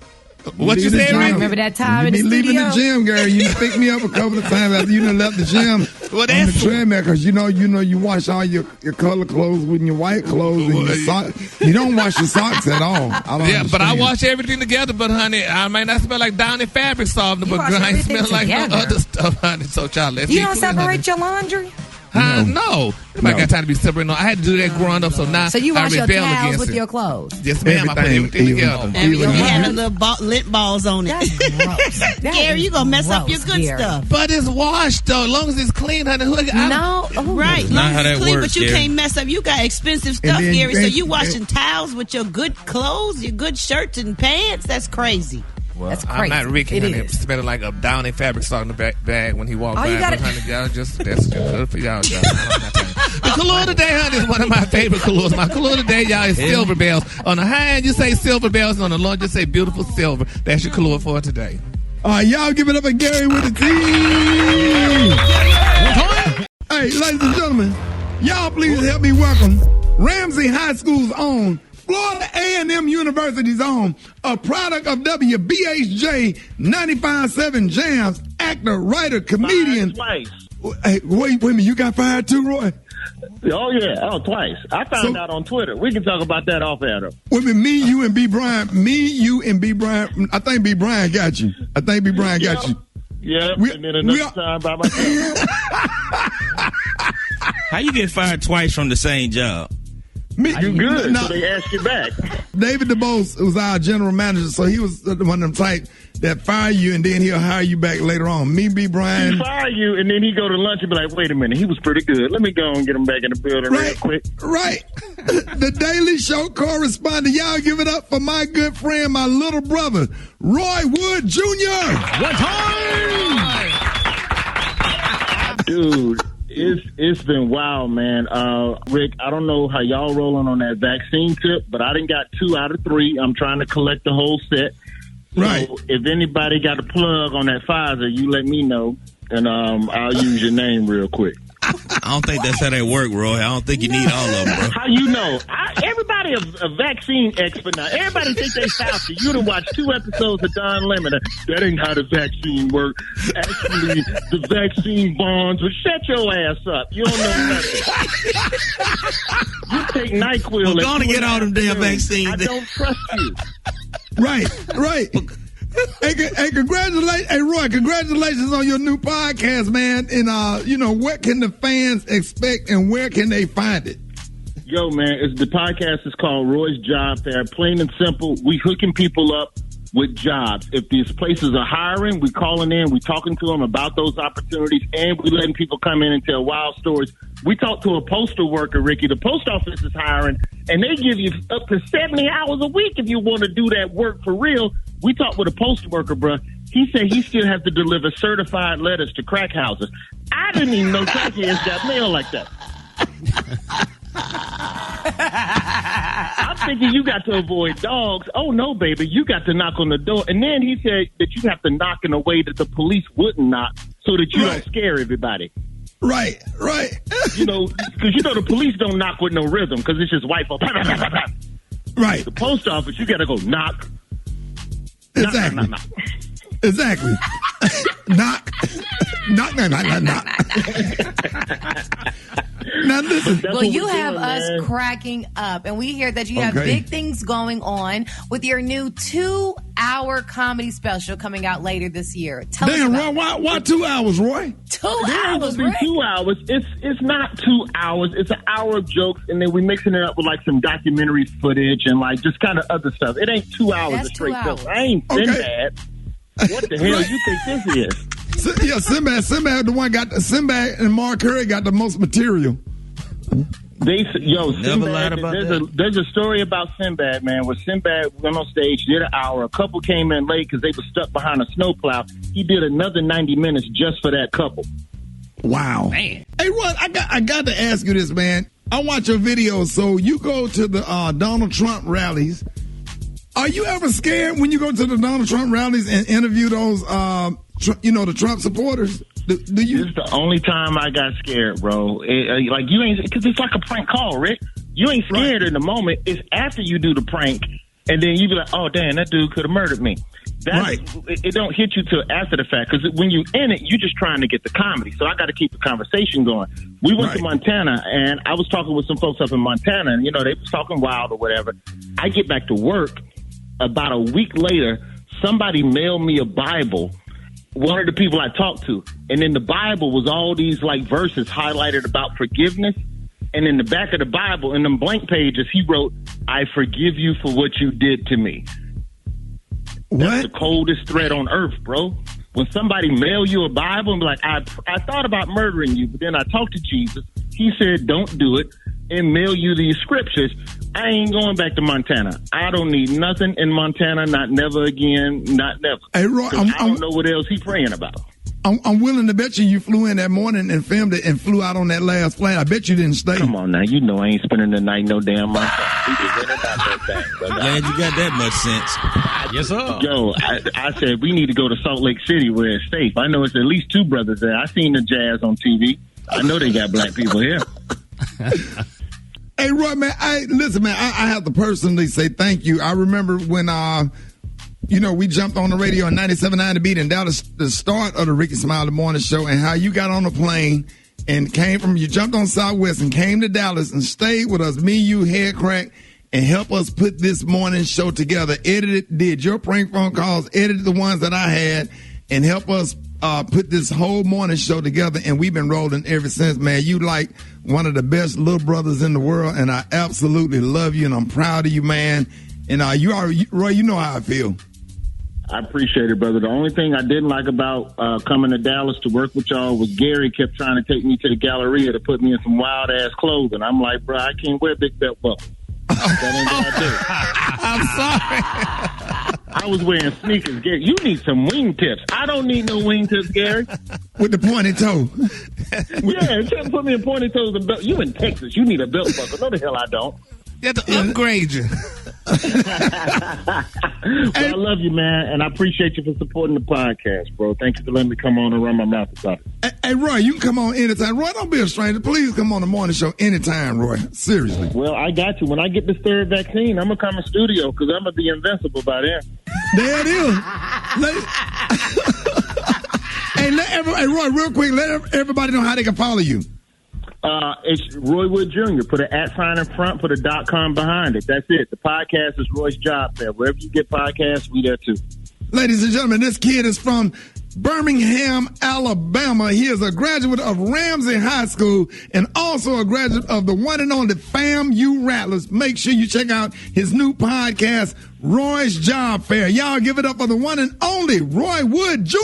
What you said, Rick? Remember that time in the studio? Leaving the gym, girl. You picked me up a couple of times after you done left the gym on the treadmill because you wash all your color clothes with your white clothes and your socks. You don't wash your socks at all. But I wash everything together. But honey, I might not smell like Downy fabric softener, but girl, I ain't smell like no other stuff, honey. So, child, let's You don't separate your laundry? No. I got time to be separating. I had to do that growing up, so now So you wash I your rebel towels against with it. your clothes? Yes, ma'am. I put everything together. And you had a little lint balls on it. That's gross. Gary, you gonna mess up your good stuff. But it's washed, though. As long as it's clean, honey. Right. Not how that it's clean, works, but you Gary. can't mess up. You got expensive stuff, then- Gary. So you washing towels with your good clothes, your good shirts and pants? That's crazy. Well, That's I'm crazy. not Ricky, It honey. is. Smelling like a Downy fabric softener bag when he walked Oh, by. you But, gotta- honey, y'all that's just good for y'all. The color today, honey, is one of my favorite colors. My color today, y'all, is Silver Bells. On the high end, you say Silver Bells, and on the low end, you say Beautiful Silver. That's your color for today. All right, y'all give it up for Gary with the team. Hey, ladies and gentlemen, y'all please help me welcome Ramsey High School's own, Florida A&M University's own, a product of WBHJ 95.7 Jams, actor, writer, comedian. Hey, wait a minute, you got fired too, Roy? Oh, yeah. Twice. I found out on Twitter. We can talk about that off air, though. Wait a minute, me, you, and B. Brian. I think B. Brian got you. Yeah, and then another time by myself. How you get fired twice from the same job? You good, so they asked you back. David DeBose was our general manager, so he was one of them type that fire you and then he'll hire you back later on. Me, B. Brian. He fire you and then he go to lunch and be like, wait a minute, he was pretty good. Let me go and get him back in the building real quick. Right. The Daily Show correspondent. Y'all give it up for my good friend, my little brother, Roy Wood Jr. What time? Dude. It's been wild, man. Rick, I don't know how y'all rolling on that vaccine tip, but I done got 2 out of 3. I'm trying to collect the whole set. Right. So if anybody got a plug on that Pfizer, you let me know, and I'll use your name real quick. I don't think that's how that work, Roy. I don't think you need all of them, bro. How you know? Everybody a vaccine expert now. Everybody think they Fauci. You done watched 2 episodes of Don Lemon. That ain't how the vaccine work. Actually, the vaccine bonds. But shut your ass up. You don't know nothing. You take NyQuil. We're going to get all them damn vaccines. I don't trust you. Right. Hey, congratulations. Hey, Roy, congratulations on your new podcast, man. And, what can the fans expect and where can they find it? Yo, man, the podcast is called Roy's Job Fair. Plain and simple, we hooking people up with jobs. If these places are hiring, we calling in, we talking to them about those opportunities, and we letting people come in and tell wild stories. We talked to a postal worker, Ricky. The post office is hiring, and they give you up to 70 hours a week if you want to do that work for real. We talked with a postal worker, bro. He said he still has to deliver certified letters to crack houses. I didn't even know crackheads got mail like that. I'm thinking you got to avoid dogs. Oh, no, baby. You got to knock on the door. And then he said that you have to knock in a way that the police wouldn't knock so that you don't scare everybody. Right. You know, because the police don't knock with no rhythm because it's just white folks. Right. The post office, you got to go knock. Exactly. Knock. Exactly. Knock. Now listen. Well, you have us cracking up, and we hear that you have big things going on with your new 2-hour comedy special coming out later this year. Tell us about Roy, why 2 hours, Roy? 2 hours, Rick? 2 hours. It's not 2 hours. It's an hour of jokes, and then we mixing it up with like some documentary footage and like just kind of other stuff. It ain't 2 hours of straight jokes. I ain't been bad. What the hell you think this is? Yeah, Sinbad, the one Sinbad and Mark Curry got the most material. Sinbad, there's a story about Sinbad, man, where Sinbad went on stage, did an hour. A couple came in late because they were stuck behind a snowplow. He did another 90 minutes just for that couple. Wow. Man. Hey, Rod, I got to ask you this, man. I watch your videos, so you go to the Donald Trump rallies. Are you ever scared when you go to the Donald Trump rallies and interview those, the Trump supporters? Do you? This is the only time I got scared, bro. You ain't, because it's like a prank call, Rick. You ain't scared in the moment. It's after you do the prank, and then you be like, "Oh, damn, that dude could have murdered me." It don't hit you till after the fact, because when you in it, you just trying to get the comedy. So I got to keep the conversation going. We went to Montana, and I was talking with some folks up in Montana, and they was talking wild or whatever. I get back to work. About a week later, somebody mailed me a Bible, one of the people I talked to. And in the Bible was all these like verses highlighted about forgiveness. And in the back of the Bible, in them blank pages, he wrote, "I forgive you for what you did to me." That's the coldest threat on earth, bro. When somebody mail you a Bible and be like, I thought about murdering you, but then I talked to Jesus. He said, don't do it, and mail you these scriptures. I ain't going back to Montana. I don't need nothing in Montana, not never again, not never. Hey, Roy, I don't know what else he praying about. I'm willing to bet you flew in that morning and filmed it and flew out on that last flight. I bet you didn't stay. Come on now. I ain't spending the night no damn Montana. We just went about that thing. Glad you got that much sense. Yes, sir. Yo, I said we need to go to Salt Lake City where it's safe. I know it's at least 2 brothers there. I seen the Jazz on TV. I know they got black people here. Hey, Roy, man, I have to personally say thank you. I remember when, we jumped on the radio on 97.9 The Beat, and that was the start of the Rickey Smiley Morning Show, and how you got on a plane and you jumped on Southwest and came to Dallas and stayed with us, me, you, Head Crack, and help us put this morning show together, edited, did your prank phone calls, edited the ones that I had, and help us put this whole morning show together, and we've been rolling ever since, man. You like one of the best little brothers in the world, and I absolutely love you, and I'm proud of you, man. And Roy, you know how I feel. I appreciate it, brother. The only thing I didn't like about coming to Dallas to work with y'all was Gary kept trying to take me to the Galleria to put me in some wild-ass clothes, and I'm like, bro, I can't wear big belt buckles. That ain't what I do. I'm sorry. I was wearing sneakers, Gary. You need some wingtips. I don't need no wingtips, Gary. With the pointed toe. Yeah, can't put me in pointed toes and belt. You in Texas. You need a belt buckle. No, the hell I don't. They have to upgrade you. Well, I love you, man, and I appreciate you for supporting the podcast, bro. Thank you for letting me come on and run my mouth about it. Hey, Roy, you can come on anytime. Roy, don't be a stranger. Please come on the morning show anytime, Roy. Seriously. Well, I got you. When I get this 3rd vaccine, I'm going to come in studio because I'm going to be invincible by then. There it is. Hey, Roy, real quick, let everybody know how they can follow you. It's Roy Wood Jr. Put an @ in front, put a .com behind it. That's it. The podcast is Roy's Job Fair. Wherever you get podcasts, we there too. Ladies and gentlemen, this kid is from Birmingham, Alabama. He is a graduate of Ramsey High School and also a graduate of the one and only FAMU Rattlers. Make sure you check out his new podcast, Roy's Job Fair. Y'all give it up for the one and only Roy Wood Jr.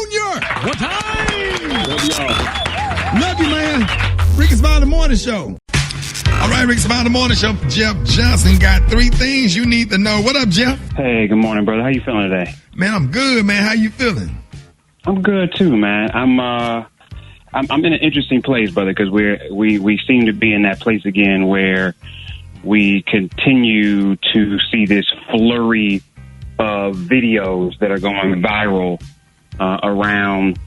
What time? Love you, man. Rickey Smiley Morning Show. All right, Rickey Smiley Morning Show. Jeff Johnson got 3 things you need to know. What up, Jeff? Hey, good morning, brother. How you feeling today? Man, I'm good, man. How you feeling? I'm good too, man. I'm in an interesting place, brother, because we seem to be in that place again where we continue to see this flurry of videos that are going viral around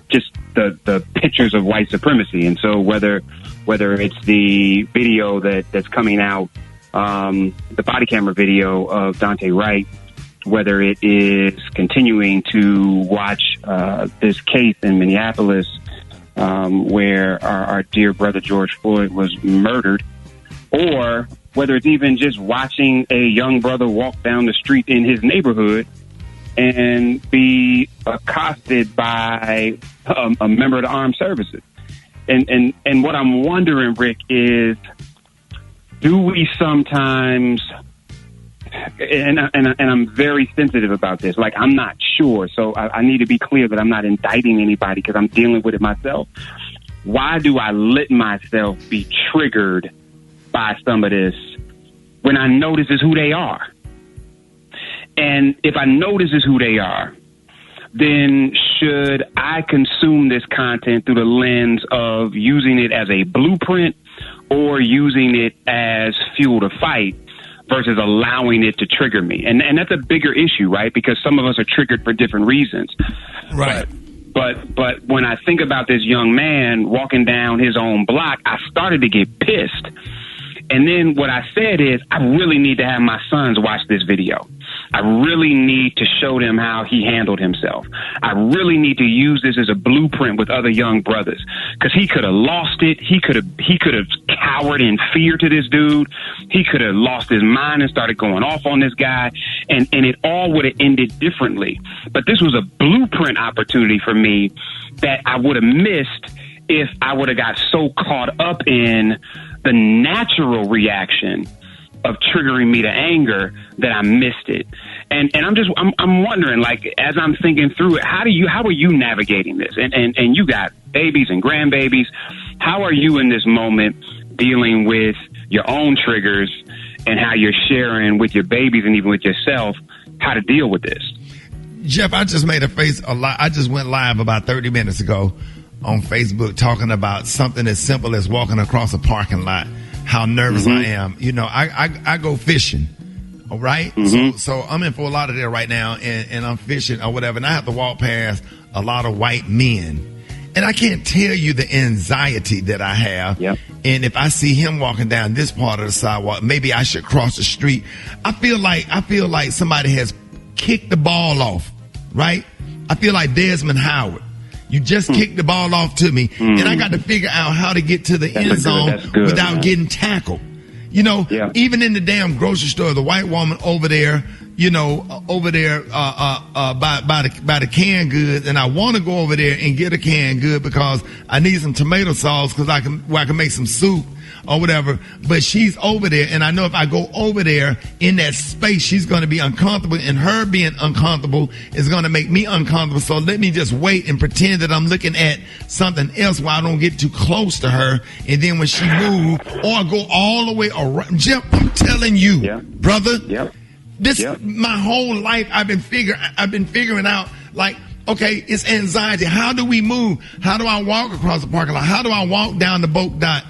just the pictures of white supremacy. And so whether it's the video that's coming out, the body camera video of Dante Wright, whether it is continuing to watch this case in Minneapolis where our dear brother George Floyd was murdered, or whether it's even just watching a young brother walk down the street in his neighborhood and be accosted by a member of the armed services. And what I'm wondering, Rick, is do we sometimes, and I'm very sensitive about this, like I'm not sure, so I need to be clear that I'm not indicting anybody because I'm dealing with it myself. Why do I let myself be triggered by some of this when I know this is who they are? And if I know this is who they are, then should I consume this content through the lens of using it as a blueprint or using it as fuel to fight versus allowing it to trigger me? And that's a bigger issue, right? Because some of us are triggered for different reasons. Right. But when I think about this young man walking down his own block, I started to get pissed. And then what I said is, I really need to have my sons watch this video. I really need to show them how he handled himself. I really need to use this as a blueprint with other young brothers, because he could have lost it. He could have cowered in fear to this dude. He could have lost his mind and started going off on this guy, and it all would have ended differently. But this was a blueprint opportunity for me that I would have missed if I would have got so caught up in the natural reaction of triggering me to anger that I missed it. And I'm wondering, like, as I'm thinking through it, how are you navigating this? And you got babies and grandbabies. How are you in this moment dealing with your own triggers and how you're sharing with your babies and even with yourself how to deal with this? Jeff, I just made I just went live about 30 minutes ago on Facebook talking about something as simple as walking across a parking lot, how nervous I am. You know, I go fishing, all right? So I'm in for a lot of there right now, and I'm fishing or whatever, and I have to walk past a lot of white men. And I can't tell you the anxiety that I have. Yep. And if I see him walking down this part of the sidewalk, maybe I should cross the street. I feel like somebody has kicked the ball off, right? I feel like Desmond Howard. You just kicked the ball off to me, and I got to figure out how to get to the end zone without getting tackled. You know, even in the damn grocery store, the white woman over there, you know, by the canned goods, and I want to go over there and get a canned good because I need some tomato sauce because I can make some soup or whatever. But she's over there, and I know if I go over there in that space, she's going to be uncomfortable, and her being uncomfortable is going to make me uncomfortable. So let me just wait and pretend that I'm looking at something else while I don't get too close to her. And then when she moves, or go all the way around. Jeff, I'm telling you, brother, my whole life I've been figuring out, like, okay, it's anxiety. How do we move? How do I walk across the parking lot? How do I walk down the boat dock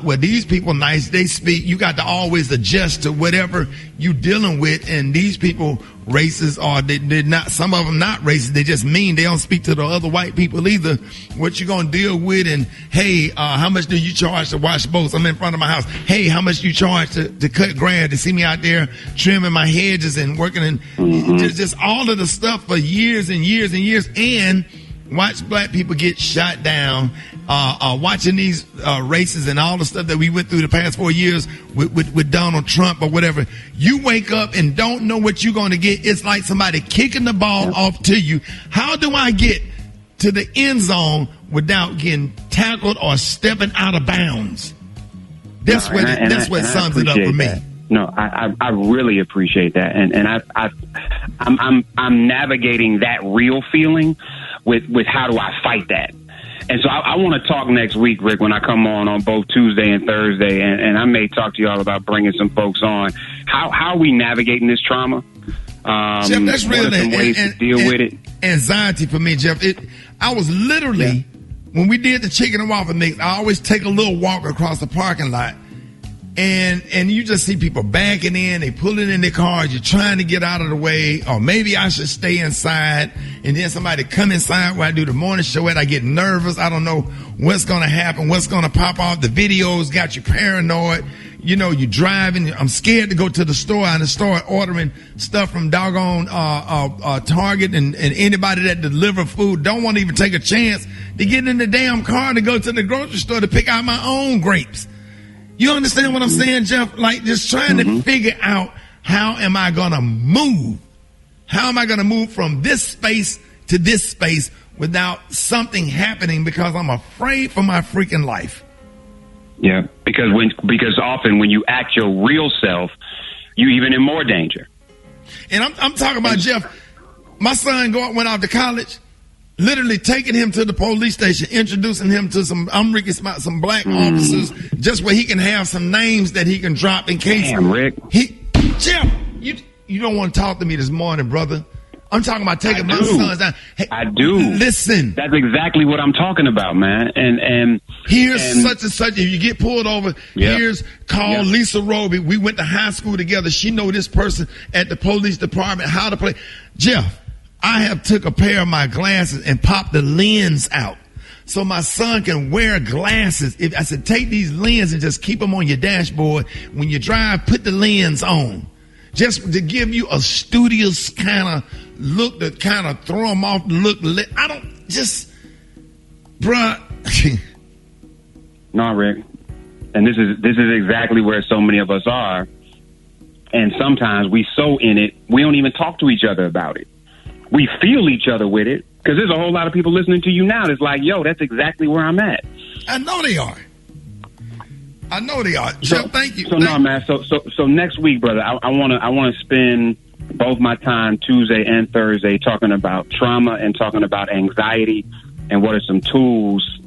where these people nice, they speak. You got to always adjust to whatever you dealing with. And these people racist, or they're not, some of them not racist. They just mean. They don't speak to the other white people either. What you going to deal with? And hey, how much do you charge to wash boats? I'm in front of my house. Hey, how much do you charge to cut grass? To see me out there trimming my hedges and working and just all of the stuff for years and years and years. And watch black people get shot down, watching these races and all the stuff that we went through the past 4 years with Donald Trump or whatever. You wake up and don't know what you're going to get. It's like somebody kicking the ball off to you. How do I get to the end zone without getting tackled or stepping out of bounds. That's what sums it up for me. No, I really appreciate that, and I'm navigating that real feeling with how do I fight that. And so I want to talk next week, Rick, when I come on both Tuesday and Thursday, and I may talk to y'all about bringing some folks on. How are we navigating this trauma? Jeff, that's really some ways to deal with it. Anxiety for me, Jeff. I was literally, when we did the chicken and waffle mix, I always take a little walk across the parking lot. And you just see people backing in, they pulling in their cars, you're trying to get out of the way, or maybe I should stay inside, and then somebody come inside where I do the morning show at, I get nervous, I don't know what's going to happen, what's going to pop off, the videos got you paranoid, you know, you driving, I'm scared to go to the store, and start ordering stuff from doggone Target and anybody that deliver food, don't want to even take a chance to get in the damn car to go to the grocery store to pick out my own grapes. You understand what I'm saying, Jeff? Like, just trying to figure out how am I going to move? How am I going to move from this space to this space without something happening because I'm afraid for my freaking life? Yeah, because often when you act your real self, you're even in more danger. And I'm talking about, Jeff, my son went off to college. Literally taking him to the police station, introducing him to some Rickey Smiley, some black officers, just where he can have some names that he can drop in case. Damn, Rick. Jeff, you don't want to talk to me this morning, brother. I'm talking about taking my sons down. Hey, I do. Listen. That's exactly what I'm talking about, man. And here's such and such. If you get pulled over, here's call Lisa Roby. We went to high school together. She know this person at the police department, how to play. Jeff, I have took a pair of my glasses and popped the lens out so my son can wear glasses. If I said, take these lenses and just keep them on your dashboard. When you drive, put the lens on. Just to give you a studious kind of look, to kind of throw them off the look. I don't just, bruh. No, Rick. And this is exactly where so many of us are. And sometimes we so in it, we don't even talk to each other about it. We feel each other with it, because there's a whole lot of people listening to you now that's like, yo, that's exactly where I'm at. I know they are. Jeff, thank you. Man. So next week, brother, I want to spend both my time Tuesday and Thursday talking about trauma and talking about anxiety and what are some tools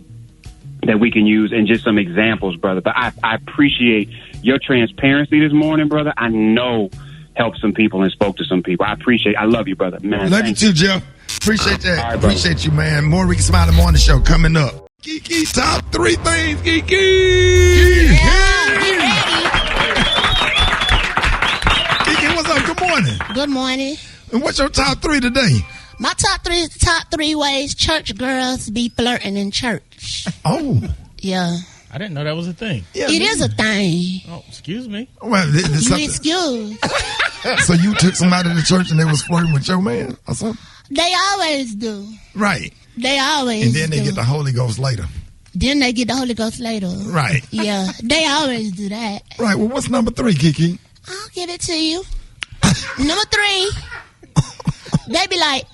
that we can use and just some examples, brother. But I appreciate your transparency this morning, brother. I know helped some people and spoke to some people. I love you, brother. Man, love you too, Jeff. Appreciate that. Right, appreciate you, man. More Rickey Smiley Morning Show coming up. Kiki, top 3 things, Kiki. Kiki, what's up? Good morning. Good morning. And what's your top 3 today? My top 3 ways church girls be flirting in church. Oh. Yeah. I didn't know that was a thing. Yeah, it is a thing. Oh, excuse me. Well, excuse. So you took somebody to church and they was flirting with your man or something? They always do. Right. They always do. And then they get the Holy Ghost later. Right. Yeah. They always do that. Right. Well, what's number 3, Kiki? I'll give it to you. Number 3, they be like,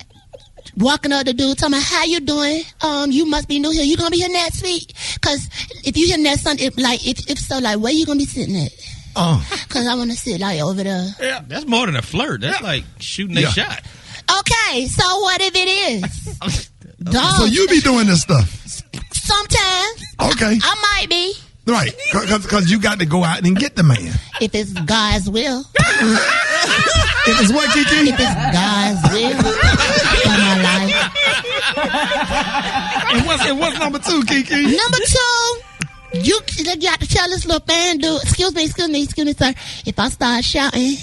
walking up the dude, talking about, how you doing? You must be new here. You gonna be here next week? Cause if you here next Sunday, if so, where you gonna be sitting at? Cause I want to sit over there. Yeah, that's more than a flirt. That's like shooting a shot. Okay, so what if it is? So you be doing this stuff? Sometimes. Okay. I might be. Right, because you got to go out and get the man. If it's God's will. If it's what, Kiki? If it's God's will for my life. And what's number 2, Kiki? Number 2, you got to tell this little fan dude, excuse me, sir. If I start shouting,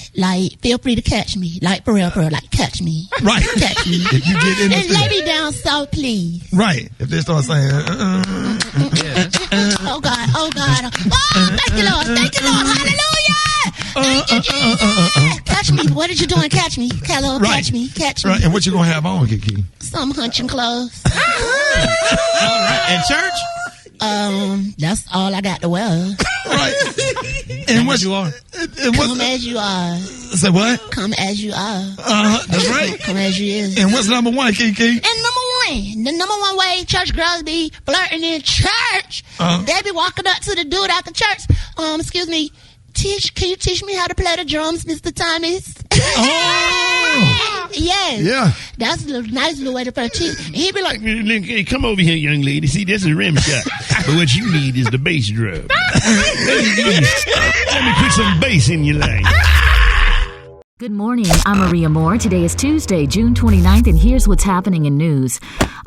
feel free to catch me. For real, catch me. Right. Catch me. If you get in and lay me down, so please. Right. If they start saying, oh God. Oh, thank you, Lord. Hallelujah. Thank you, catch me. What are you doing? Catch me. Hello, right. Catch me. Right. And what you gonna have on, Kiki? Some hunching clothes. All right. And church? That's all I got to wear. Right. And what you are? Come as you are. Say what? Come as you are. That's right. Come as you is. And what's number 1, Kiki? And number man, the number one way church girls be flirting in church. They be walking up to the dude after church. Excuse me, can you teach me how to play the drums, Mr. Thomas? Yes. Yeah. That's a nice little way to flirt. He'd be like, hey, come over here, young lady. See, this is rim shot. But what you need is the bass drum. Let me put some bass in your life. Good morning. I'm Maria Moore. Today is Tuesday, June 29th, and here's what's happening in news.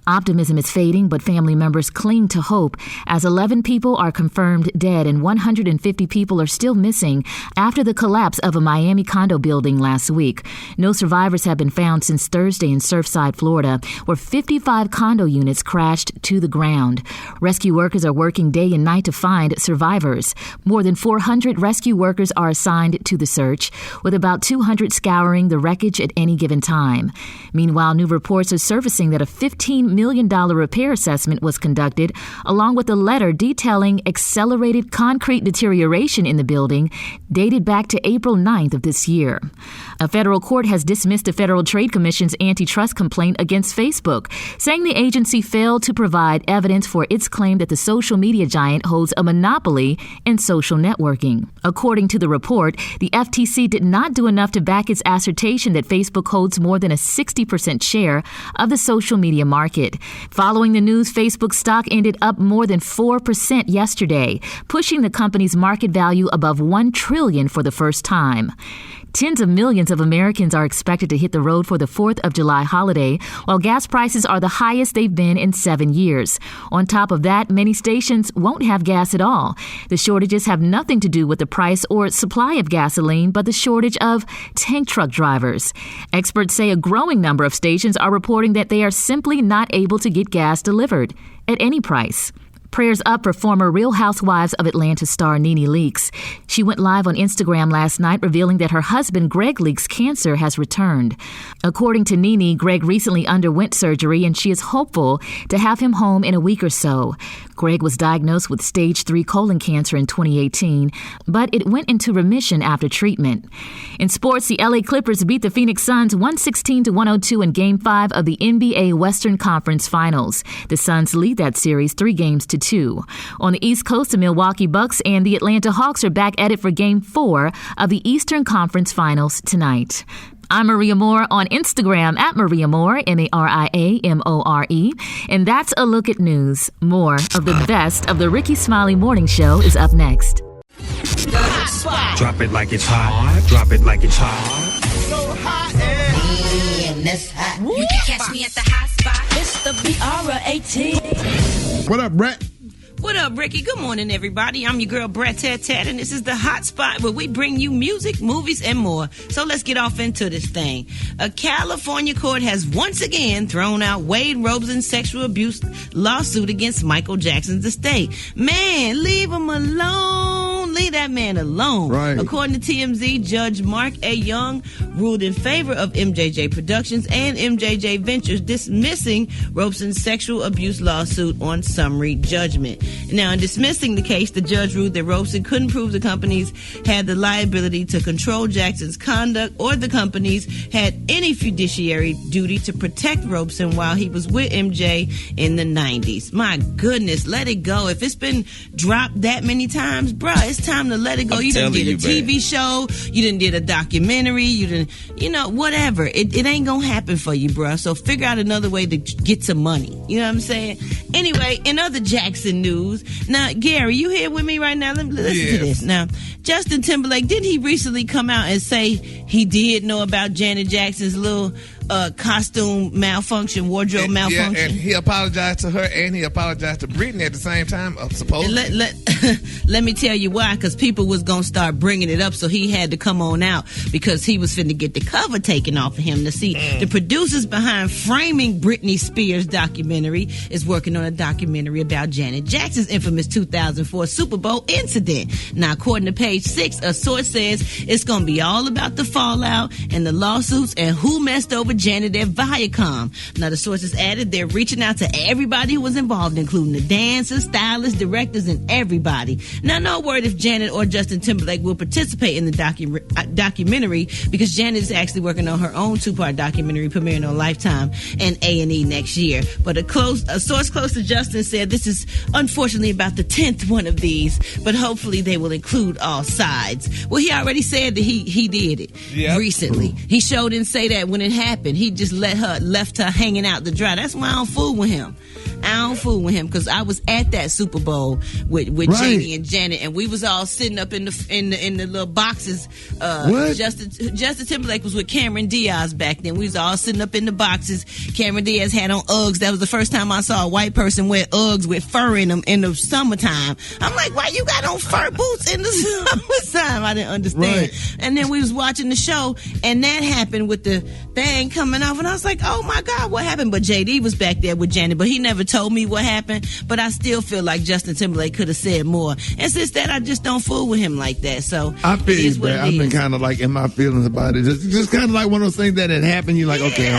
Optimism is fading, but family members cling to hope as 11 people are confirmed dead and 150 people are still missing after the collapse of a Miami condo building last week. No survivors have been found since Thursday in Surfside, Florida, where 55 condo units crashed to the ground. Rescue workers are working day and night to find survivors. More than 400 rescue workers are assigned to the search, with about 200 scouring the wreckage at any given time. Meanwhile, new reports are surfacing that a $15 million repair assessment was conducted, along with a letter detailing accelerated concrete deterioration in the building dated back to April 9th of this year. A federal court has dismissed the Federal Trade Commission's antitrust complaint against Facebook, saying the agency failed to provide evidence for its claim that the social media giant holds a monopoly in social networking. According to the report, the FTC did not do enough to back its assertion that Facebook holds more than a 60% share of the social media market. Following the news, Facebook stock ended up more than 4% yesterday, pushing the company's market value above $1 trillion for the first time. Tens of millions of Americans are expected to hit the road for the 4th of July holiday, while gas prices are the highest they've been in 7 years. On top of that, many stations won't have gas at all. The shortages have nothing to do with the price or supply of gasoline, but the shortage of tank truck drivers. Experts say a growing number of stations are reporting that they are simply not able to get gas delivered at any price. Prayers up for former Real Housewives of Atlanta star Nene Leakes. She went live on Instagram last night revealing that her husband Greg Leakes' cancer has returned. According to Nene, Greg recently underwent surgery and she is hopeful to have him home in a week or so. Greg was diagnosed with stage 3 colon cancer in 2018, but it went into remission after treatment. In sports, the LA Clippers beat the Phoenix Suns 116-102 in Game 5 of the NBA Western Conference Finals. The Suns lead that series 3-2. On the East Coast, the Milwaukee Bucks and the Atlanta Hawks are back at it for Game 4 of the Eastern Conference Finals tonight. I'm Maria Moore on Instagram at Maria Moore, MariaMore, and that's a look at news. More of the best of the Rickey Smiley Morning Show is up next. The hot spot. Drop it like it's hot. Drop it like it's hot. So hot and that's hot. You can catch me at the hot spot. It's the BR18. What up, Brett? What up, Ricky? Good morning, everybody. I'm your girl, Brett Tat, and this is the Hot Spot where we bring you music, movies, and more. So let's get off into this thing. A California court has once again thrown out Wade Robson's sexual abuse lawsuit against Michael Jackson's estate. Man, leave him alone. Leave that man alone. Right. According to TMZ, Judge Mark A. Young ruled in favor of MJJ Productions and MJJ Ventures, dismissing Robson's sexual abuse lawsuit on summary judgment. Now, in dismissing the case, the judge ruled that Robson couldn't prove the companies had the liability to control Jackson's conduct or the companies had any fiduciary duty to protect Robson while he was with MJ in the 90s. My goodness, let it go. If it's been dropped that many times, bruh, it's time to let it go. You done did a TV show, you done did a documentary, you done, whatever. It ain't gonna happen for you, bruh. So figure out another way to get some money. You know what I'm saying? Anyway, in other Jackson news, now, Gary, you here with me right now? Listen to this. Now, Justin Timberlake, didn't he recently come out and say he did know about Janet Jackson's little costume malfunction, wardrobe malfunction? Yeah, and he apologized to her and he apologized to Britney at the same time, supposedly. Let me tell you why, because people was going to start bringing it up, so he had to come on out because he was finna get the cover taken off of him. To see the producers behind framing Britney Spears documentary is working on a documentary about Janet Jackson's infamous 2004 Super Bowl incident. Now, according to Page 6, a source says it's going to be all about the fallout and the lawsuits and who messed over with Janet at Viacom. Now, the sources added they're reaching out to everybody who was involved, including the dancers, stylists, directors, and everybody. Now, no word if Janet or Justin Timberlake will participate in the documentary, because Janet is actually working on her own 2-part documentary premiering on Lifetime and A&E next year. But a source close to Justin said this is unfortunately about the 10th one of these, but hopefully they will include all sides. Well, he already said that he did it recently. He sure didn't say that when it happened. He just left her hanging out to dry. That's why I don't fool with him. Because I was at that Super Bowl with Janie and Janet, and we was all sitting up in the little boxes. Justin Timberlake was with Cameron Diaz back then. We was all sitting up in the boxes. Cameron Diaz had on Uggs. That was the first time I saw a white person wear Uggs with fur in them in the summertime. I'm like, why you got on fur boots in the summertime? I didn't understand. Right. And then we was watching the show, and that happened with the thing coming off, and I was like, oh my God, what happened? But JD was back there with Janet, but he never told me what happened. But I still feel like Justin Timberlake could have said more. And since that, I just don't fool with him like that. So I feel you, but I've been kind of like in my feelings about it. Just kind of like one of those things that had happened. You're like, okay,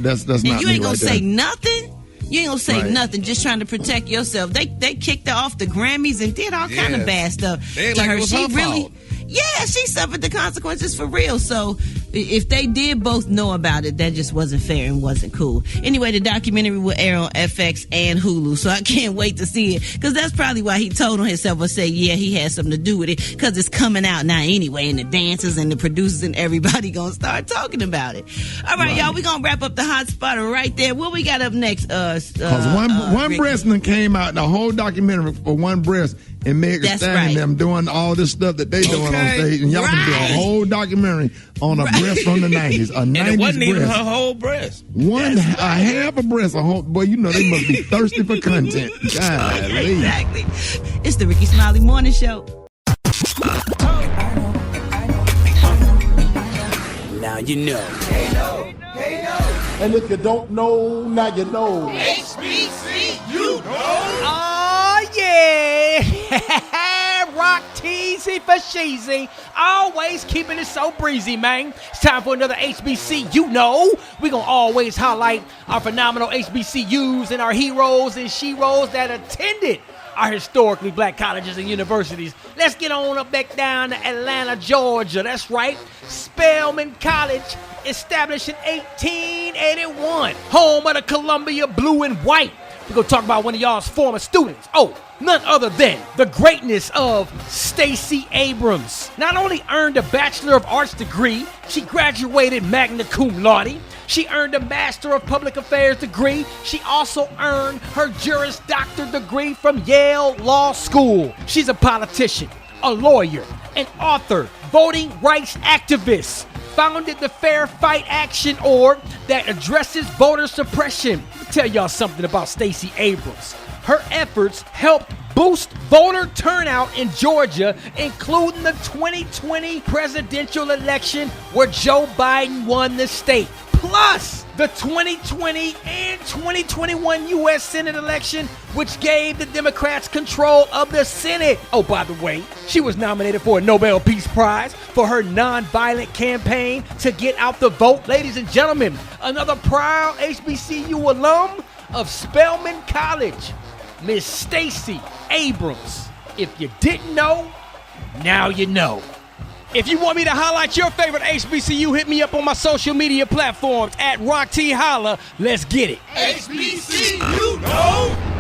that's not me. And you ain't gonna right say there. nothing. You ain't gonna say nothing, just trying to protect yourself. They kicked her off the Grammys and did all kind of bad stuff to her. She really, she suffered the consequences for real. So if they did both know about it, that just wasn't fair and wasn't cool. Anyway, the documentary will air on FX and Hulu, so I can't wait to see it, because that's probably why he told on himself or say, he had something to do with it, because it's coming out now anyway, and the dancers and the producers and everybody gonna start talking about it. All right, y'all, we gonna wrap up the hot spot right there. What we got up next? Because one breast then came out, the whole documentary for one breast, and Meg Thee Stallion them doing all this stuff that they doing on stage, and y'all can do a whole documentary on a breast from the 90s, a 90s and it wasn't even breast. her whole breast. Half a breast, a whole. Boy, you know they must be thirsty for content. Golly. Exactly. It's the Rickey Smiley Morning Show. Now you know. And if you don't know, now you know. HBC, you know. Oh, yeah. Rock teasy for sheezy. Always keeping it so breezy, man. It's time for another HBC, you know. We're going to always highlight our phenomenal HBCUs and our heroes and sheroes that attended our historically black colleges and universities. Let's get on up back down to Atlanta, Georgia. That's right. Spelman College, established in 1881. Home of the Columbia Blue and White. We're going to talk about one of y'all's former students. Oh, none other than the greatness of Stacey Abrams. Not only earned a Bachelor of Arts degree, she graduated magna cum laude. She earned a Master of Public Affairs degree. She also earned her Juris Doctor degree from Yale Law School. She's a politician, a lawyer, an author, voting rights activist. Founded the Fair Fight Action org that addresses voter suppression. Let me tell y'all something about Stacey Abrams. Her efforts helped boost voter turnout in Georgia, including the 2020 presidential election where Joe Biden won the state. Plus, the 2020 and 2021 U.S. Senate election, which gave the Democrats control of the Senate. Oh, by the way, she was nominated for a Nobel Peace Prize for her nonviolent campaign to get out the vote. Ladies and gentlemen, another proud HBCU alum of Spelman College, Miss Stacey Abrams. If you didn't know, now you know. If you want me to highlight your favorite HBCU, hit me up on my social media platforms at Rock T Holla. Let's get it. HBC, you know.